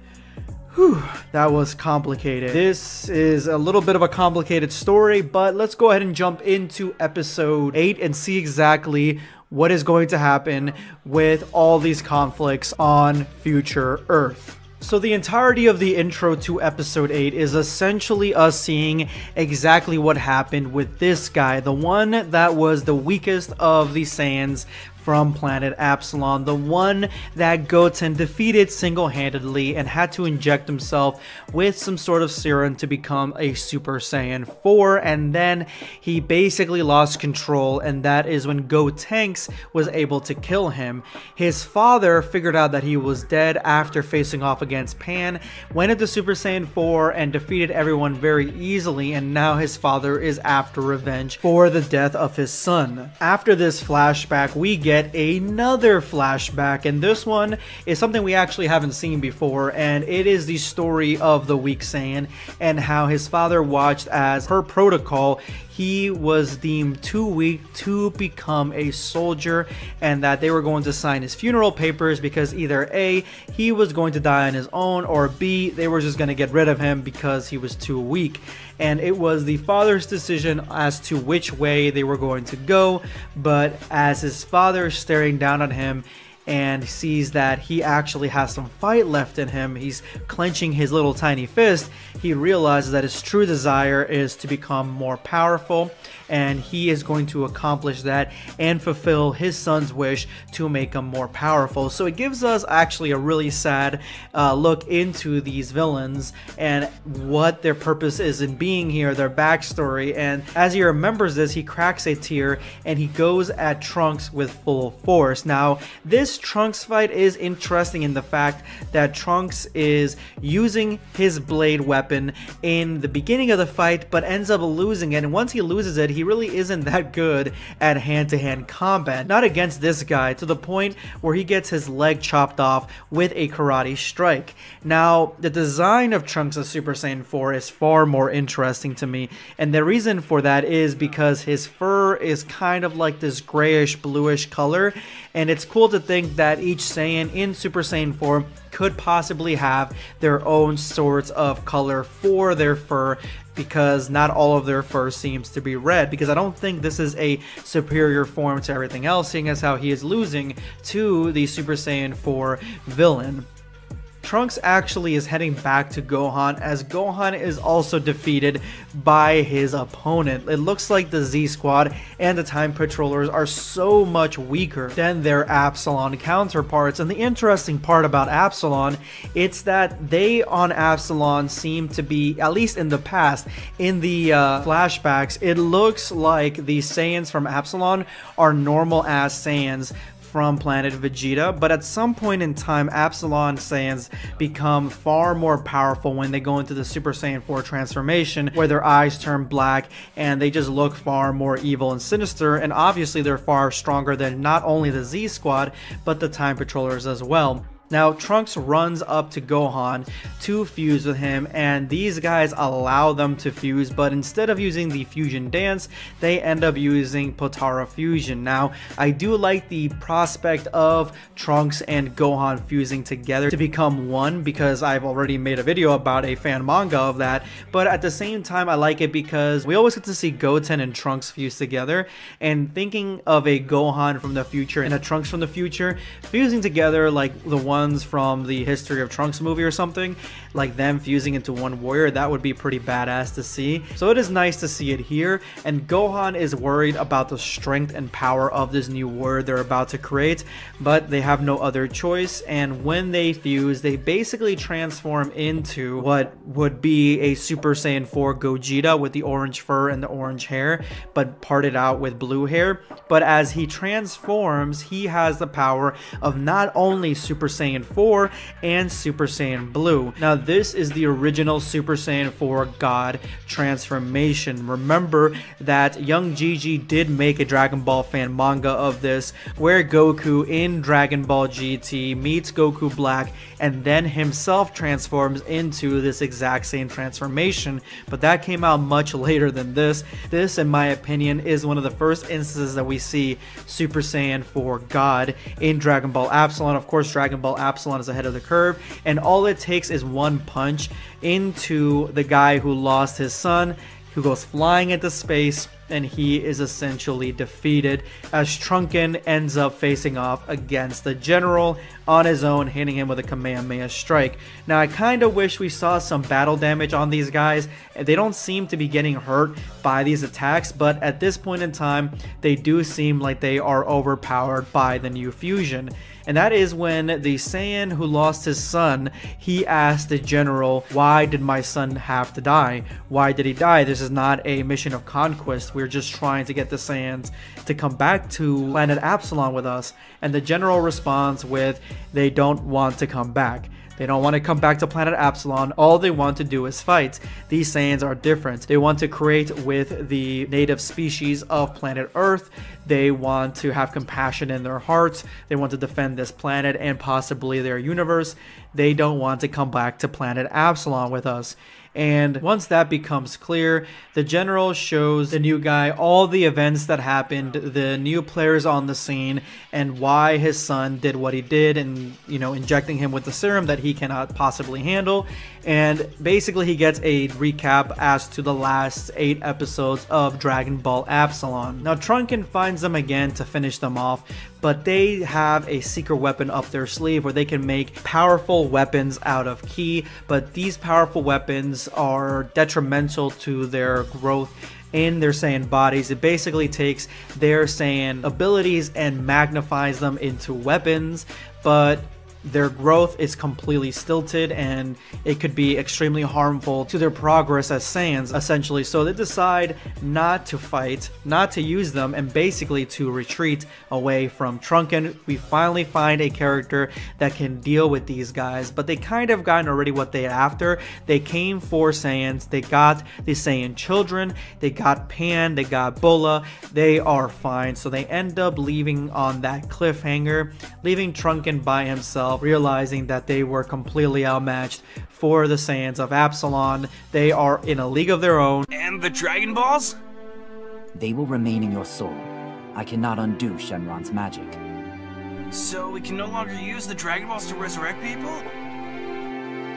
Whew, that was complicated. This is a little bit of a complicated story, but let's go ahead and jump into episode 8 and see exactly what is going to happen with all these conflicts on future Earth. So the entirety of the intro to episode 8 is essentially us seeing exactly what happened with this guy, the one that was the weakest of the Saiyans from planet Absalon, the one that Goten defeated single-handedly and had to inject himself with some sort of serum to become a Super Saiyan 4, and then he basically lost control, and that is when Gotenks was able to kill him. His father figured out that he was dead after facing off against Pan, went into Super Saiyan 4 and defeated everyone very easily, and now his father is after revenge for the death of his son. After this flashback, we get another flashback, and this one is something we actually haven't seen before, and it is the story of the weak Saiyan and how his father watched as, per protocol, he was deemed too weak to become a soldier, and that they were going to sign his funeral papers because either A, he was going to die on his own, or B, they were just going to get rid of him because he was too weak. And it was the father's decision as to which way they were going to go, but as his father is staring down at him and sees that he actually has some fight left in him, he's clenching his little tiny fist, he realizes that his true desire is to become more powerful, and he is going to accomplish that and fulfill his son's wish to make him more powerful. So it gives us actually a really sad look into these villains and what their purpose is in being here, their backstory. And as he remembers this, he cracks a tear and he goes at Trunks with full force. Now, this Trunks fight is interesting in the fact that Trunks is using his blade weapon in the beginning of the fight, but ends up losing it. And once he loses it, he really isn't that good at hand-to-hand combat. Not against this guy, to the point where he gets his leg chopped off with a karate strike. Now, the design of Trunks as Super Saiyan 4 is far more interesting to me, and the reason for that is because his fur is kind of like this grayish bluish color, and it's cool to think that each Saiyan in Super Saiyan 4 could possibly have their own sorts of color for their fur, because not all of their fur seems to be red, because I don't think this is a superior form to everything else, seeing as how he is losing to the Super Saiyan 4 villain. Trunks actually is heading back to Gohan, as Gohan is also defeated by his opponent. It looks like the Z Squad and the Time Patrollers are so much weaker than their Absalon counterparts, and the interesting part about Absalon, it's that they on Absalon seem to be, at least in the past, in the flashbacks, it looks like the Saiyans from Absalon are normal ass Saiyans from planet Vegeta, but at some point in time, Absalon Saiyans become far more powerful when they go into the Super Saiyan 4 transformation, where their eyes turn black and they just look far more evil and sinister, and obviously they're far stronger than not only the Z Squad, but the Time Patrollers as well. Now, Trunks runs up to Gohan to fuse with him, and these guys allow them to fuse, but instead of using the fusion dance, they end up using Potara fusion. Now, I do like the prospect of Trunks and Gohan fusing together to become one, because I've already made a video about a fan manga of that, but at the same time, I like it because we always get to see Goten and Trunks fuse together, and thinking of a Gohan from the future and a Trunks from the future fusing together like the one from the History of Trunks movie or something, like them fusing into one warrior, that would be pretty badass to see. So it is nice to see it here, and Gohan is worried about the strength and power of this new warrior they're about to create, but they have no other choice, and when they fuse, they basically transform into what would be a Super Saiyan 4 Gogeta with the orange fur and the orange hair, but parted out with blue hair. But as he transforms, he has the power of not only Super Saiyan Saiyan 4 and Super Saiyan Blue. Now this is the original Super Saiyan 4 God transformation. Remember that young Gigi did make a Dragon Ball fan manga of this, where Goku in Dragon Ball GT meets Goku Black and then himself transforms into this exact same transformation, but that came out much later than this. This, in my opinion, is one of the first instances that we see Super Saiyan 4 God in Dragon Ball Absalon. Of course, Dragon Ball Absalon is ahead of the curve, and all it takes is one punch into the guy who lost his son, who goes flying into space, and he is essentially defeated as Trunken ends up facing off against the general on his own, hitting him with a Kamehameha strike. Now I kind of wish we saw some battle damage on these guys. They don't seem to be getting hurt by these attacks, but at this point in time they do seem like they are overpowered by the new fusion. And that is when the Saiyan who lost his son, he asked the general, why did my son have to die? Why did he die? This is not a mission of conquest. We're just trying to get the Saiyans to come back to planet Absalon with us. And the general responds with, they don't want to come back. They don't want to come back to planet Absalon. All they want to do is fight. These Saiyans are different. They want to create with the native species of planet Earth. They want to have compassion in their hearts. They want to defend this planet and possibly their universe. They don't want to come back to planet Absalon with us. And once that becomes clear, the general shows the new guy all the events that happened, the new players on the scene, and why his son did what he did, and, you know, injecting him with the serum that he cannot possibly handle. And basically he gets a recap as to the last 8 episodes of Dragon Ball Absalon. Now Trunken finds them again to finish them off, but they have a secret weapon up their sleeve where they can make powerful weapons out of ki, but these powerful weapons are detrimental to their growth in their Saiyan bodies. It basically takes their Saiyan abilities and magnifies them into weapons, but their growth is completely stilted and it could be extremely harmful to their progress as Saiyans, essentially. So they decide not to fight, not to use them, and basically to retreat away from Trunken. We finally find a character that can deal with these guys, but they kind of gotten already what they're after. They came for Saiyans, they got the Saiyan children, they got Pan, they got Bola, they are fine. So they end up leaving on that cliffhanger, leaving Trunken by himself, realizing that they were completely outmatched for the Saiyans of Absalon. They are in a league of their own. And the Dragon Balls? They will remain in your soul. I cannot undo Shenron's magic. So we can no longer use the Dragon Balls to resurrect people?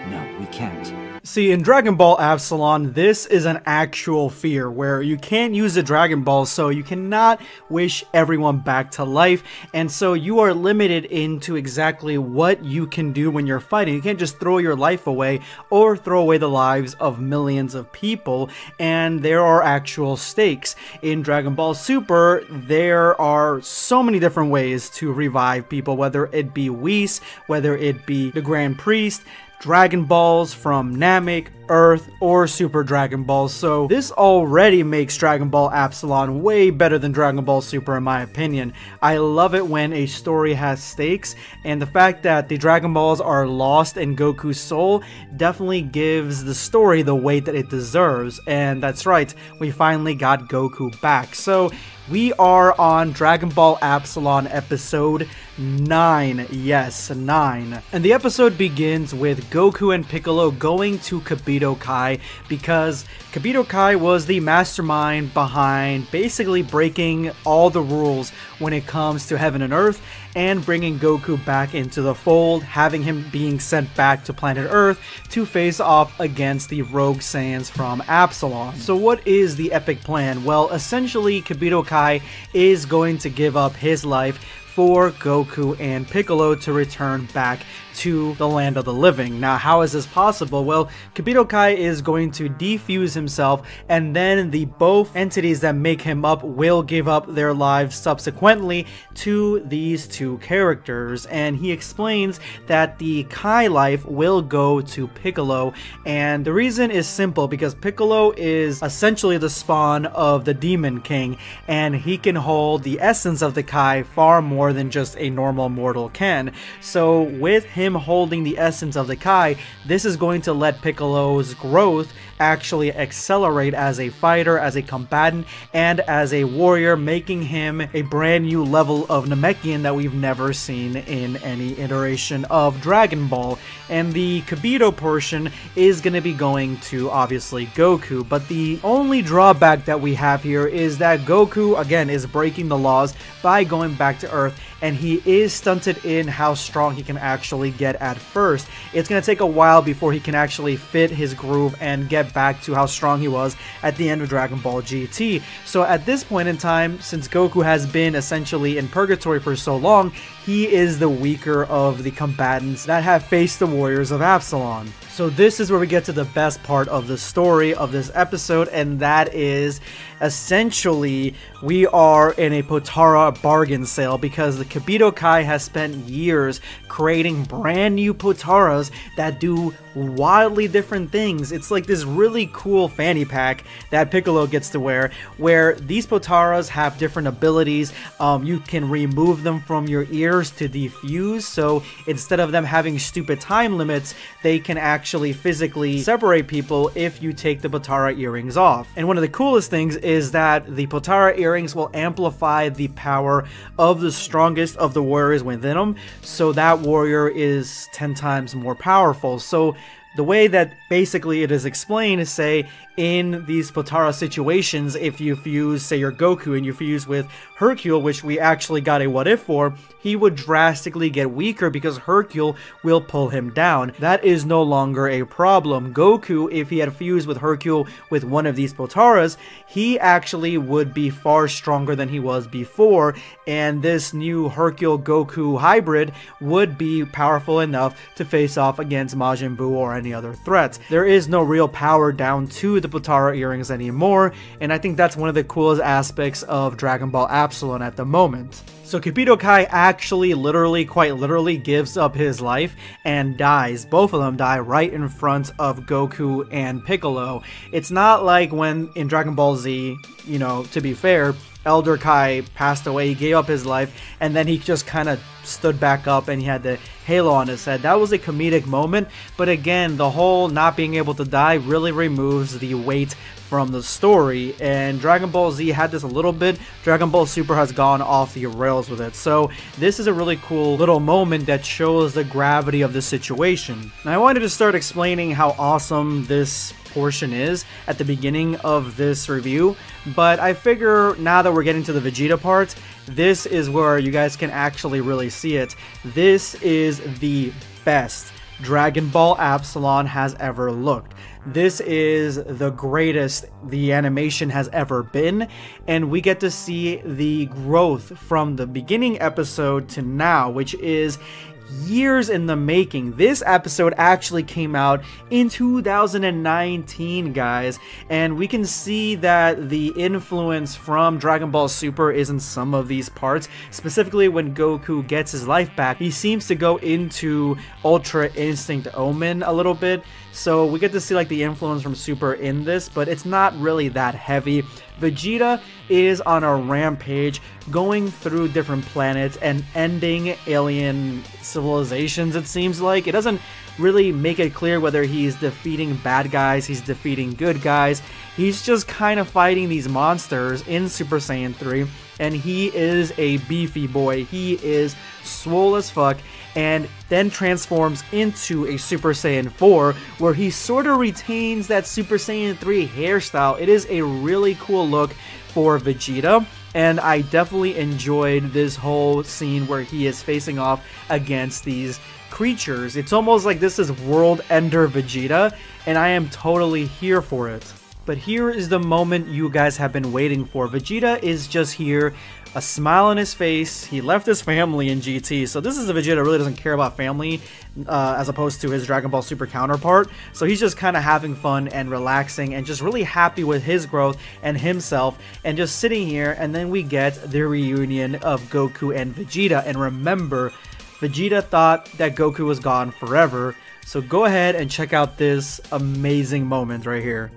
No, we can't. See, in Dragon Ball Absalon, this is an actual fear where you can't use the Dragon Balls, so you cannot wish everyone back to life, and so you are limited into exactly what you can do when you're fighting. You can't just throw your life away or throw away the lives of millions of people, and there are actual stakes. In Dragon Ball Super, there are so many different ways to revive people, whether it be Whis, whether it be the Grand Priest, Dragon Balls from Namek, Earth, or Super Dragon Balls. So this already makes Dragon Ball Absalon way better than Dragon Ball Super in my opinion. I love it when a story has stakes, and the fact that the Dragon Balls are lost in Goku's soul definitely gives the story the weight that it deserves. And that's right, we finally got Goku back. So we are on Dragon Ball Absalon episode 9. Yes, 9. And the episode begins with Goku and Piccolo going to Kibito Kai because Kibito Kai was the mastermind behind basically breaking all the rules when it comes to heaven and earth and bringing Goku back into the fold, having him being sent back to planet Earth to face off against the rogue Saiyans from Absalon. So what is the epic plan? Well, essentially Kibito Kai is going to give up his life for Goku and Piccolo to return back to the land of the living. Now, how is this possible? Well, Kibito Kai is going to defuse himself, and then the both entities that make him up will give up their lives subsequently to these two characters. And he explains that the Kai life will go to Piccolo, and the reason is simple because Piccolo is essentially the spawn of the Demon King, and he can hold the essence of the Kai far more more than just a normal mortal can. So with him holding the essence of the Kai, this is going to let Piccolo's growth actually accelerate as a fighter, as a combatant, and as a warrior, making him a brand new level of Namekian that we've never seen in any iteration of Dragon Ball. And the Kibito portion is going to be going to, obviously, Goku. But the only drawback that we have here is that Goku, again, is breaking the laws by going back to Earth, and he is stunted in how strong he can actually get at first. It's going to take a while before he can actually fit his groove and get back to how strong he was at the end of Dragon Ball GT. So at this point in time, since Goku has been essentially in purgatory for so long, he is the weaker of the combatants that have faced the warriors of Absalon. So this is where we get to the best part of the story of this episode, and that is essentially we are in a Potara bargain sale because the Kibito Kai has spent years creating brand new Potaras that do wildly different things. It's like this really cool fanny pack that Piccolo gets to wear, where these Potaras have different abilities. You can remove them from your ears to defuse, so instead of them having stupid time limits, they can actually physically separate people if you take the Potara earrings off. And one of the coolest things is that the Potara earrings will amplify the power of the strongest of the warriors within them, so that warrior is 10 times more powerful. So the way that basically it is explained is, say, in these Potara situations, if you fuse, say, your Goku and you fuse with Hercule, which we actually got a what if for, he would drastically get weaker because Hercule will pull him down. That is no longer a problem. Goku, if he had fused with Hercule with one of these Potaras, he actually would be far stronger than he was before, and this new Hercule Goku hybrid would be powerful enough to face off against Majin Buu or any other threats. There is no real power down to the Potara earrings anymore, and I think that's one of the coolest aspects of Dragon Ball Absalon at the moment. So Kibito Kai actually quite literally gives up his life and dies. Both of them die right in front of Goku and Piccolo. It's not like when in Dragon Ball Z, you know, to be fair, Elder Kai passed away, he gave up his life, and then he just kind of stood back up and he had the halo on his head. That was a comedic moment, but again, the whole not being able to die really removes the weight from the story, and Dragon Ball Z had this a little bit. Dragon Ball Super has gone off the rails with it, so this is a really cool little moment that shows the gravity of the situation. Now I wanted to start explaining how awesome this portion is at the beginning of this review, but I figure now that we're getting to the Vegeta part, this is where you guys can actually really see it. This is the best Dragon Ball Absalon has ever looked. This is the greatest the animation has ever been, and we get to see the growth from the beginning episode to now, which is years in the making. This episode actually came out in 2019, guys, and we can see that the influence from Dragon Ball Super is in some of these parts. Specifically when Goku gets his life back, he seems to go into Ultra Instinct Omen a little bit, so we get to see like the influence from Super in this, but it's not really that heavy. Vegeta is on a rampage, going through different planets and ending alien civilizations, it seems like. It doesn't really make it clear whether he's defeating bad guys, he's defeating good guys. He's just kind of fighting these monsters in Super Saiyan 3, and he is a beefy boy. He is swole as fuck, and then transforms into a Super Saiyan 4, where he sort of retains that Super Saiyan 3 hairstyle. It is a really cool look for Vegeta, and I definitely enjoyed this whole scene where he is facing off against these creatures. It's almost like this is World Ender Vegeta, and I am totally here for it. But here is the moment you guys have been waiting for. Vegeta is just here, a smile on his face. He left his family in GT, so this is a Vegeta really doesn't care about family as opposed to his Dragon Ball Super counterpart. So he's just kind of having fun and relaxing and just really happy with his growth and himself and just sitting here, and then we get the reunion of Goku and Vegeta. And remember, Vegeta thought that Goku was gone forever, so go ahead and check out this amazing moment right here.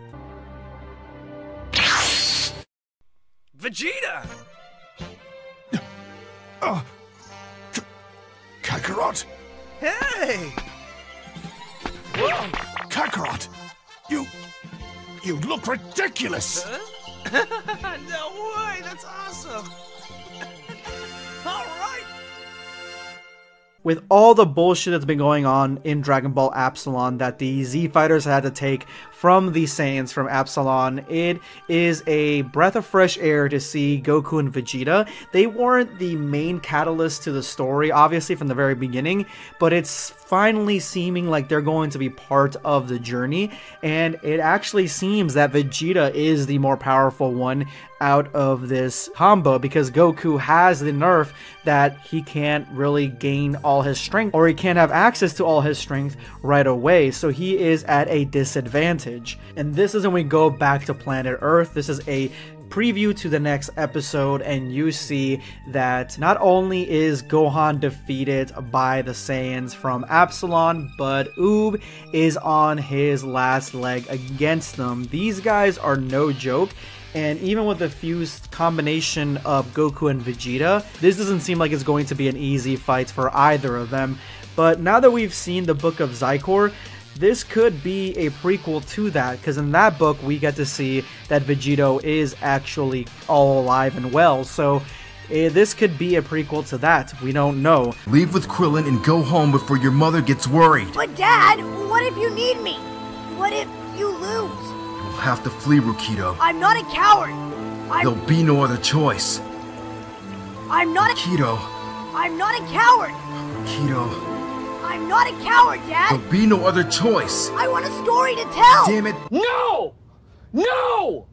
Vegeta! Hey! Whoa! Kakarot! You look ridiculous! No way! That's awesome! Alright! With all the bullshit that's been going on in Dragon Ball Absalon that the Z Fighters had to take from the Saiyans from Absalon, it is a breath of fresh air to see Goku and Vegeta. They weren't the main catalyst to the story, obviously, from the very beginning, but it's finally seeming like they're going to be part of the journey, and it actually seems that Vegeta is the more powerful one out of this combo because Goku has the nerf that he can't really gain all his strength, or he can't have access to all his strength right away, so he is at a disadvantage. And this is when we go back to planet Earth. This is a preview to the next episode, and you see that not only is Gohan defeated by the Saiyans from Absalon, but Oob is on his last leg against them. These guys are no joke. And even with the fused combination of Goku and Vegeta, this doesn't seem like it's going to be an easy fight for either of them. But now that we've seen the Book of Xicor, this could be a prequel to that, because in that book we get to see that Vegito is actually all alive and well, so this could be a prequel to that. We don't know. Leave with Krillin and go home before your mother gets worried. But Dad, what if you need me? What if you lose? You'll have to flee, Rukido. I'm not a coward. There'll be no other choice. I'm not a... Rukido. I'm not a coward. Rukido. I'm not a coward, Dad! There'll be no other choice! I want a story to tell! Damn it! No! No!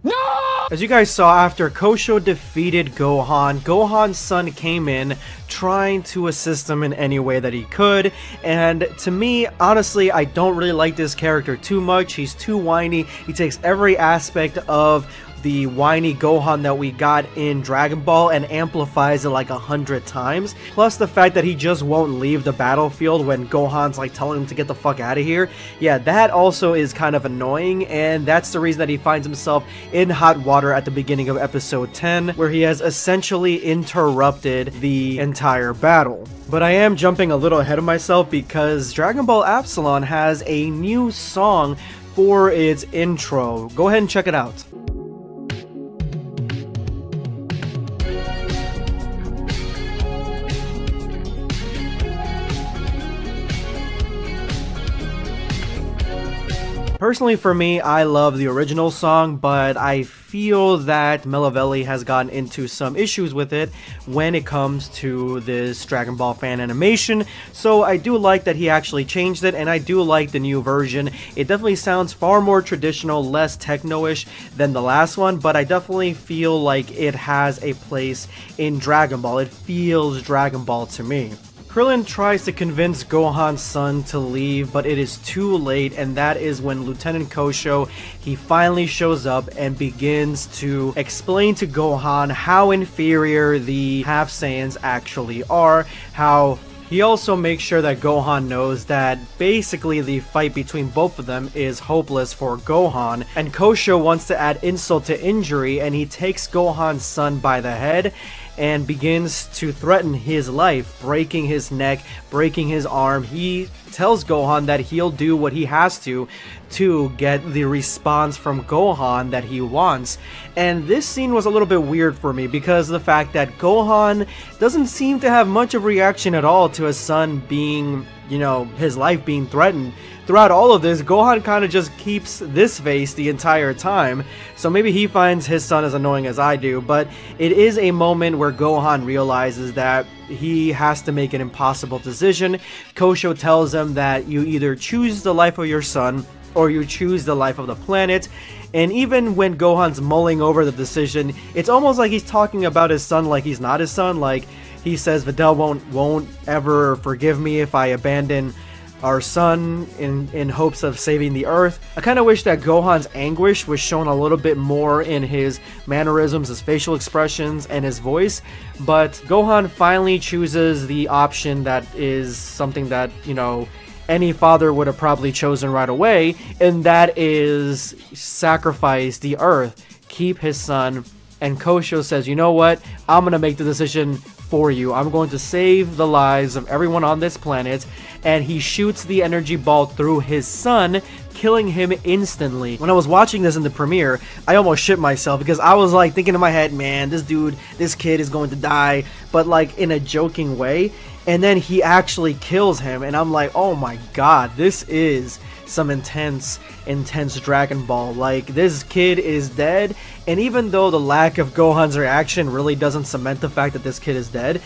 No! As you guys saw, after Kosho defeated Gohan, Gohan's son came in trying to assist him in any way that he could, and to me, honestly, I don't really like this character too much. He's too whiny. He takes every aspect of the whiny Gohan that we got in Dragon Ball and amplifies it like 100 times. Plus the fact that he just won't leave the battlefield when Gohan's like telling him to get the fuck out of here. Yeah, that also is kind of annoying, and that's the reason that he finds himself in hot water at the beginning of episode 10, where he has essentially interrupted the entire battle. But I am jumping a little ahead of myself because Dragon Ball Absalon has a new song for its intro. Go ahead and check it out. Personally, for me, I love the original song, but I feel that Melavelli has gotten into some issues with it when it comes to this Dragon Ball fan animation, so I do like that he actually changed it, and I do like the new version. It definitely sounds far more traditional, less techno-ish than the last one, but I definitely feel like it has a place in Dragon Ball. It feels Dragon Ball to me. Krillin tries to convince Gohan's son to leave, but it is too late, and that is when Lieutenant Kosho, he finally shows up and begins to explain to Gohan how inferior the Half Saiyans actually are, how he also makes sure that Gohan knows that basically the fight between both of them is hopeless for Gohan, and Kosho wants to add insult to injury, and he takes Gohan's son by the head and begins to threaten his life, breaking his neck, breaking his arm. He tells Gohan that he'll do what he has to get the response from Gohan that he wants. And this scene was a little bit weird for me because of the fact that Gohan doesn't seem to have much of a reaction at all to his son being, you know, his life being threatened. Throughout all of this, Gohan kind of just keeps this face the entire time, so maybe he finds his son as annoying as I do, but it is a moment where Gohan realizes that he has to make an impossible decision. Kosho tells him that you either choose the life of your son or you choose the life of the planet, and even when Gohan's mulling over the decision, it's almost like he's talking about his son like he's not his son. Like, he says Videl won't ever forgive me if I abandon our son in hopes of saving the Earth. I kind of wish that Gohan's anguish was shown a little bit more in his mannerisms, his facial expressions, and his voice, but Gohan finally chooses the option that is something that, you know, any father would have probably chosen right away, and that is sacrifice the Earth, keep his son. And Kosho says, you know what, I'm gonna make the decision for you. I'm going to save the lives of everyone on this planet. And he shoots the energy ball through his son, killing him instantly. When I was watching this in the premiere, I almost shit myself because I was like thinking in my head, man, this kid is going to die, but like in a joking way. And then he actually kills him, and I'm like, oh my god, this is some intense Dragon Ball. Like, this kid is dead, and even though the lack of Gohan's reaction really doesn't cement the fact that this kid is dead,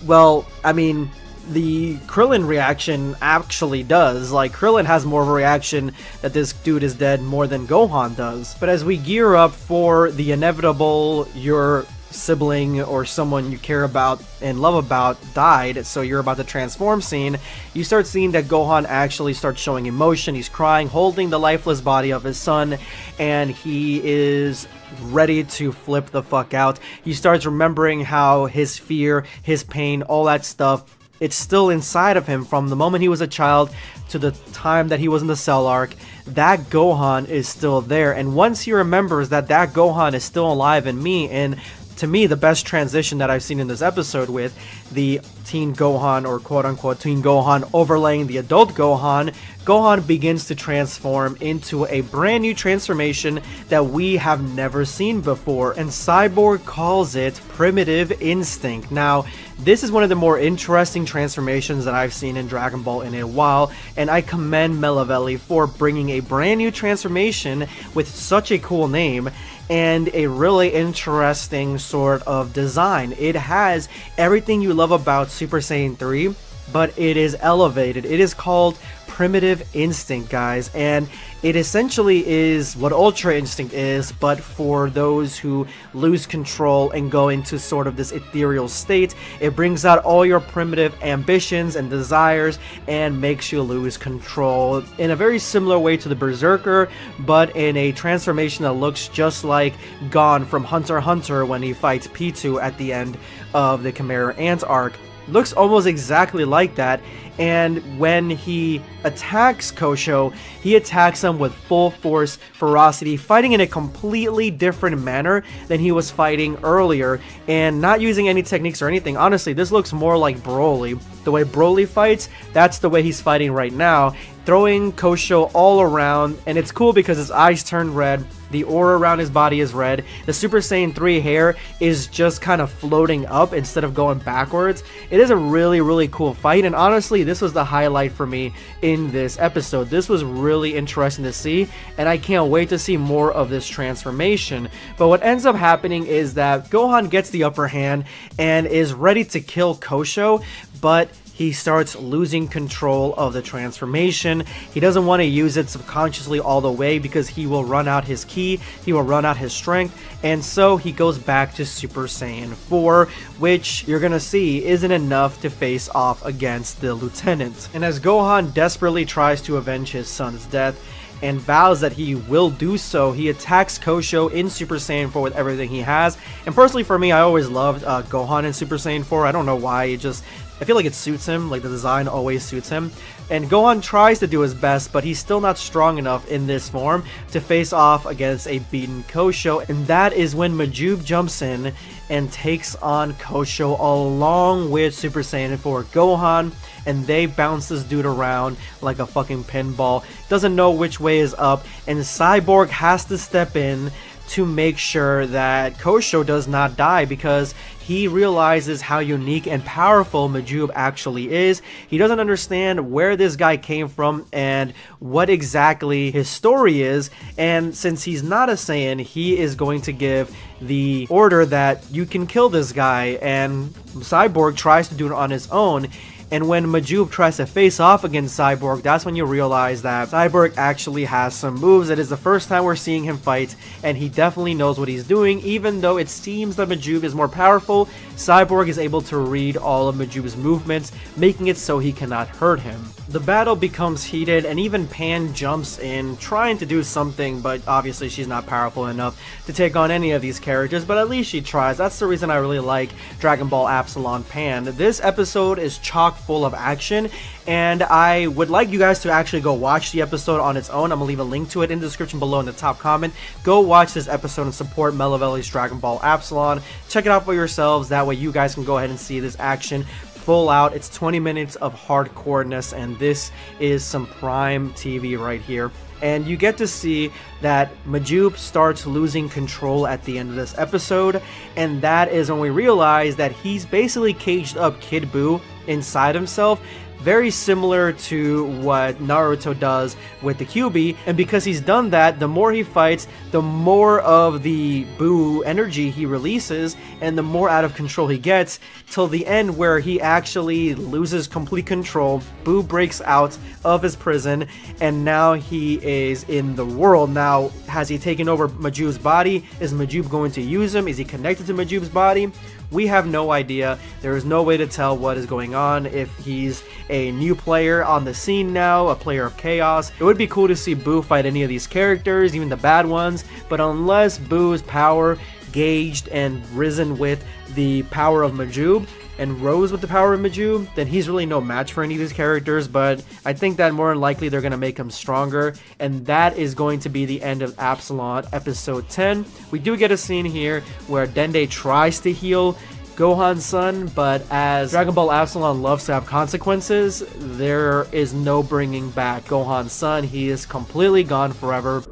well, I mean, the Krillin reaction actually does. Like, Krillin has more of a reaction that this dude is dead more than Gohan does. But as we gear up for the inevitable, your sibling or someone you care about and love about died, so you're about to transform scene, you start seeing that Gohan actually starts showing emotion. He's crying, holding the lifeless body of his son, and he is ready to flip the fuck out. He starts remembering how his fear, his pain, all that stuff, it's still inside of him from the moment he was a child to the time that he was in the Cell arc. That Gohan is still there, and once he remembers that Gohan is still alive in me, and to me, the best transition that I've seen in this episode with the teen Gohan, or quote-unquote teen Gohan, overlaying the adult Gohan, Gohan begins to transform into a brand new transformation that we have never seen before, and Cyborg calls it Primitive Instinct. Now, this is one of the more interesting transformations that I've seen in Dragon Ball in a while, and I commend Melavelli for bringing a brand new transformation with such a cool name and a really interesting sort of design. It has everything you love about Super Saiyan 3, but it is elevated. It is called Primitive Instinct, guys, and it essentially is what Ultra Instinct is, but for those who lose control and go into sort of this ethereal state. It brings out all your primitive ambitions and desires and makes you lose control in a very similar way to the Berserker, but in a transformation that looks just like Gon from Hunter x Hunter when he fights P2 at the end of the Chimera Ant arc. Looks almost exactly like that, and when he attacks Kosho, he attacks him with full force, ferocity, fighting in a completely different manner than he was fighting earlier, and not using any techniques or anything. Honestly, this looks more like Broly. The way Broly fights, that's the way he's fighting right now, throwing Kosho all around, and it's cool because his eyes turn red, the aura around his body is red, the Super Saiyan 3 hair is just kind of floating up instead of going backwards. It is a really, really cool fight, and honestly, this was the highlight for me in this episode. This was really interesting to see, and I can't wait to see more of this transformation. But what ends up happening is that Gohan gets the upper hand and is ready to kill Kosho, but he starts losing control of the transformation. He doesn't want to use it subconsciously all the way because he will run out his ki, he will run out his strength, and so he goes back to Super Saiyan 4, which you're gonna see isn't enough to face off against the Lieutenant. And as Gohan desperately tries to avenge his son's death, and vows that he will do so, he attacks Kosho in Super Saiyan 4 with everything he has. And personally for me, I always loved Gohan in Super Saiyan 4. I don't know why, I feel like it suits him, like the design always suits him. And Gohan tries to do his best, but he's still not strong enough in this form to face off against a beaten Kosho. And that is when Majub jumps in and takes on Kosho along with Super Saiyan 4 Gohan. And they bounce this dude around like a fucking pinball. Doesn't know which way is up. And Cyborg has to step in to make sure that Kosho does not die, because he realizes how unique and powerful Majub actually is. He doesn't understand where this guy came from and what exactly his story is, and since he's not a Saiyan, he is going to give the order that you can kill this guy, and Cyborg tries to do it on his own. And when Majub tries to face off against Cyborg, that's when you realize that Cyborg actually has some moves. It is the first time we're seeing him fight, and he definitely knows what he's doing. Even though it seems that Majub is more powerful, Cyborg is able to read all of Majub's movements, making it so he cannot hurt him. The battle becomes heated, and even Pan jumps in, trying to do something, but obviously she's not powerful enough to take on any of these characters, but at least she tries. That's the reason I really like Dragon Ball Absalon Pan. This episode is chock full of action, and I would like you guys to actually go watch the episode on its own. I'm gonna leave a link to it in the description below in the top comment. Go watch this episode and support Melavelli's Dragon Ball Absalon. Check it out for yourselves, that way you guys can go ahead and see this action full out. It's 20 minutes of hardcoreness, and this is some prime TV right here. And you get to see that Majub starts losing control at the end of this episode, and that is when we realize that he's basically caged up Kid Buu inside himself, very similar to what Naruto does with the Kyuubi. And because he's done that, the more he fights, the more of the Buu energy he releases, and the more out of control he gets, till the end where he actually loses complete control. Buu breaks out of his prison, and now he is in the world. Now, has he taken over Majub's body? Is Majub going to use him? Is he connected to Majub's body? We have no idea. There is no way to tell what is going on, if he's a new player on the scene now, a player of chaos. It would be cool to see Buu fight any of these characters, even the bad ones, but unless Buu's power gauged and risen with the power of Majub, and rose with the power of Majub, then he's really no match for any of these characters. But I think that more than likely they're going to make him stronger, and that is going to be the end of Absalon episode 10. We do get a scene here where Dende tries to heal Gohan's son, but as Dragon Ball Absalon loves to have consequences, there is no bringing back Gohan's son. He is completely gone forever.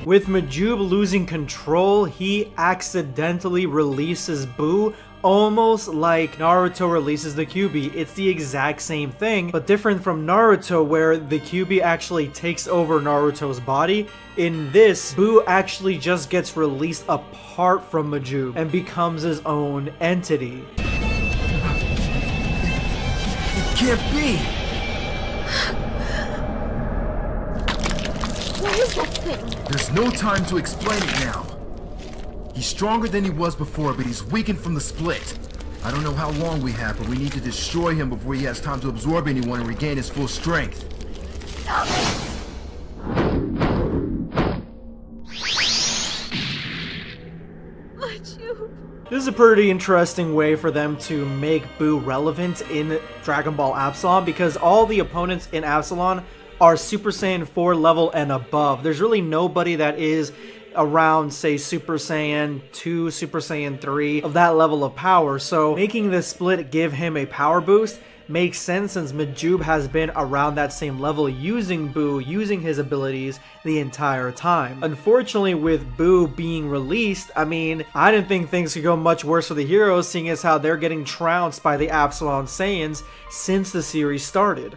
With Majub losing control, he accidentally releases Buu, almost like Naruto releases the Kyuubi. It's the exact same thing, but different from Naruto, where the Kyuubi actually takes over Naruto's body. In this, Buu actually just gets released apart from Majub and becomes his own entity. It can't be! What is that thing? There's no time to explain it now. He's stronger than he was before, but he's weakened from the split. I don't know how long we have, but we need to destroy him before he has time to absorb anyone and regain his full strength. This is a pretty interesting way for them to make Buu relevant in Dragon Ball Absalon, because all the opponents in Absalon are Super Saiyan 4 level and above. There's really nobody that is around, say, Super Saiyan 2, Super Saiyan 3 of that level of power. So making this split give him a power boost makes sense, since Majub has been around that same level using Buu, using his abilities the entire time. Unfortunately, with Buu being released, I mean, I didn't think things could go much worse for the heroes, seeing as how they're getting trounced by the Absalon Saiyans since the series started.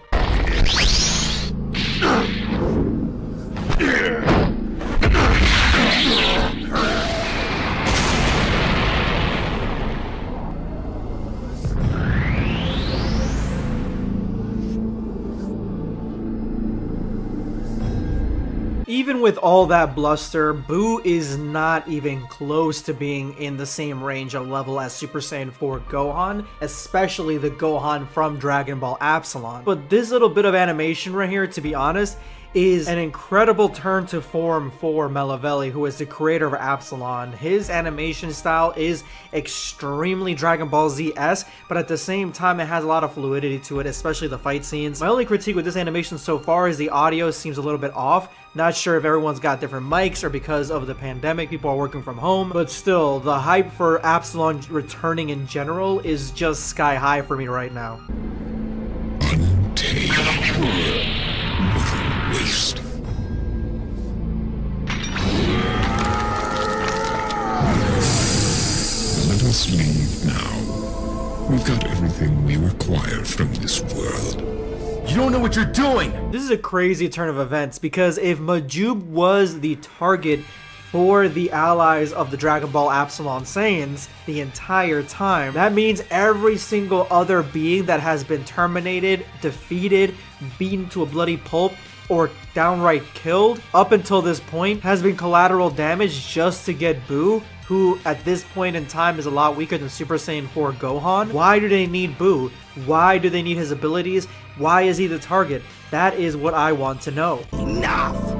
Even with all that bluster, Buu is not even close to being in the same range of level as Super Saiyan 4 Gohan, especially the Gohan from Dragon Ball Absalon. But this little bit of animation right here, to be honest, is an incredible turn to form for Melavelli, who is the creator of Absalon. His animation style is extremely Dragon Ball Z-esque, but at the same time it has a lot of fluidity to it, especially the fight scenes. My only critique with this animation so far is the audio seems a little bit off. Not sure if everyone's got different mics or because of the pandemic people are working from home, but still, the hype for Absalon returning in general is just sky high for me right now. Waste. Let us leave now. We've got everything we require from this world. You don't know what you're doing! This is a crazy turn of events, because if Majub was the target for the allies of the Dragon Ball Absalon Saiyans the entire time, that means every single other being that has been terminated, defeated, beaten to a bloody pulp, or downright killed up until this point has been collateral damage just to get Buu, who at this point in time is a lot weaker than Super Saiyan 4 Gohan. Why do they need Buu? Why do they need his abilities? Why is he the target? That is what I want to know. Enough!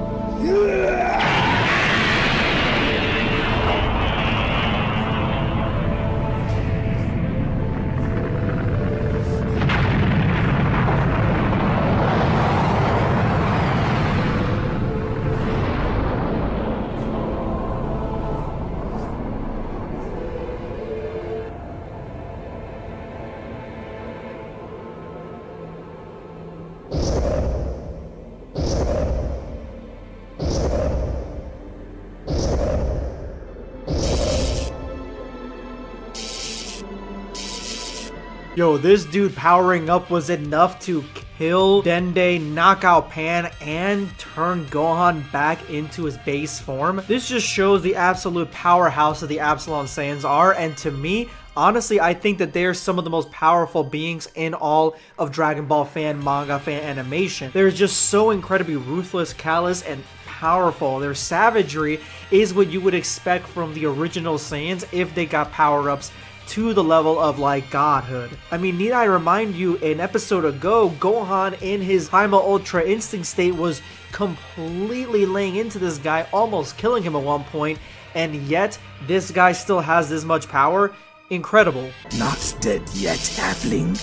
Yo, this dude powering up was enough to kill Dende, knock out Pan, and turn Gohan back into his base form. This just shows the absolute powerhouse that the Absalon Saiyans are, and to me, honestly, I think that they're some of the most powerful beings in all of Dragon Ball fan, manga fan animation. They're just so incredibly ruthless, callous, and powerful. Their savagery is what you would expect from the original Saiyans if they got power-ups to the level of like godhood. I mean, need I remind you, an episode ago, Gohan in his Primal Ultra Instinct state was completely laying into this guy, almost killing him at one point, and yet this guy still has this much power. Incredible. Not dead yet, halfling.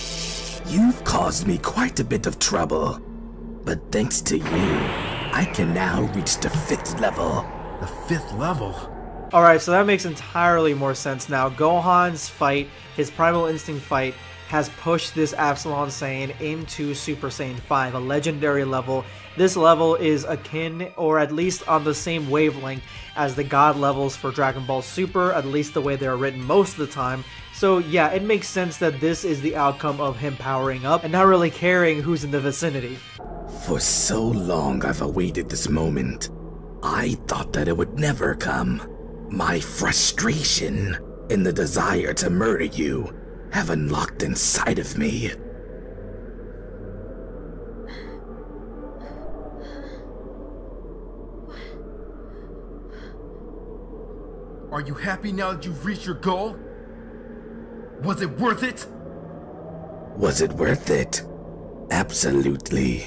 You've caused me quite a bit of trouble, but thanks to you, I can now reach the 5th level. The 5th level? Alright, so that makes entirely more sense now. Gohan's fight, his Primal Instinct fight, has pushed this Absalon Saiyan into Super Saiyan 5, a legendary level. This level is akin, or at least on the same wavelength as the God levels for Dragon Ball Super, at least the way they're written most of the time. So yeah, it makes sense that this is the outcome of him powering up and not really caring who's in the vicinity. For so long I've awaited this moment. I thought that it would never come. My frustration and the desire to murder you have unlocked inside of me. Are you happy now that you've reached your goal? Was it worth it? Was it worth it? Absolutely.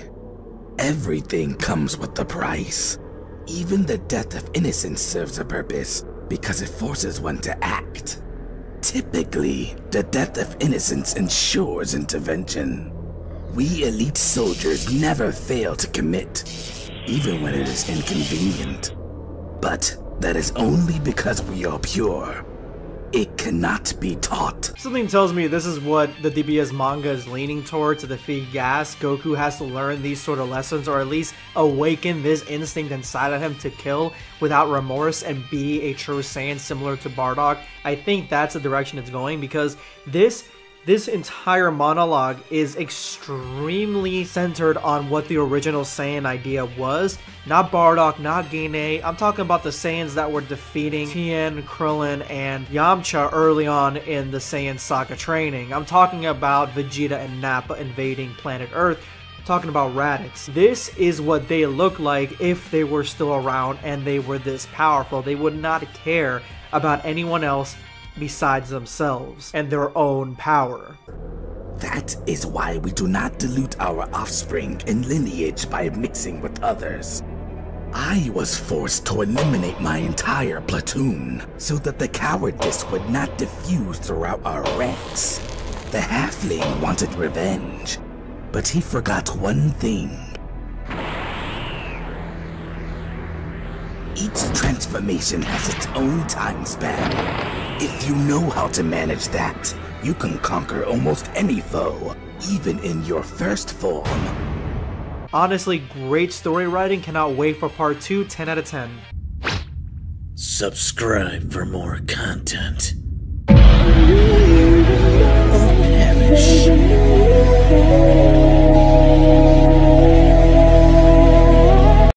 Everything comes with a price. Even the death of innocence serves a purpose, because it forces one to act. Typically, the death of innocence ensures intervention. We elite soldiers never fail to commit, even when it is inconvenient. But that is only because we are pure. It cannot be taught. Something tells me this is what the DBS manga is leaning toward to defeat Gas. Goku has to learn these sort of lessons, or at least awaken this instinct inside of him to kill without remorse and be a true Saiyan similar to Bardock. I think that's the direction it's going, because this entire monologue is extremely centered on what the original Saiyan idea was. Not Bardock, not Gane. I'm talking about the Saiyans that were defeating Tien, Krillin, and Yamcha early on in the Saiyan Saga training. I'm talking about Vegeta and Nappa invading planet Earth. I'm talking about Raditz. This is what they look like if they were still around and they were this powerful. They would not care about anyone else besides themselves and their own power. That is why we do not dilute our offspring and lineage by mixing with others. I was forced to eliminate my entire platoon so that the cowardice would not diffuse throughout our ranks. The halfling wanted revenge, but he forgot one thing. Each transformation has its own time span. If you know how to manage that, you can conquer almost any foe, even in your first form. Honestly, great story writing. Cannot wait for part 2. 10 out of 10. Subscribe for more content. Oh. finish.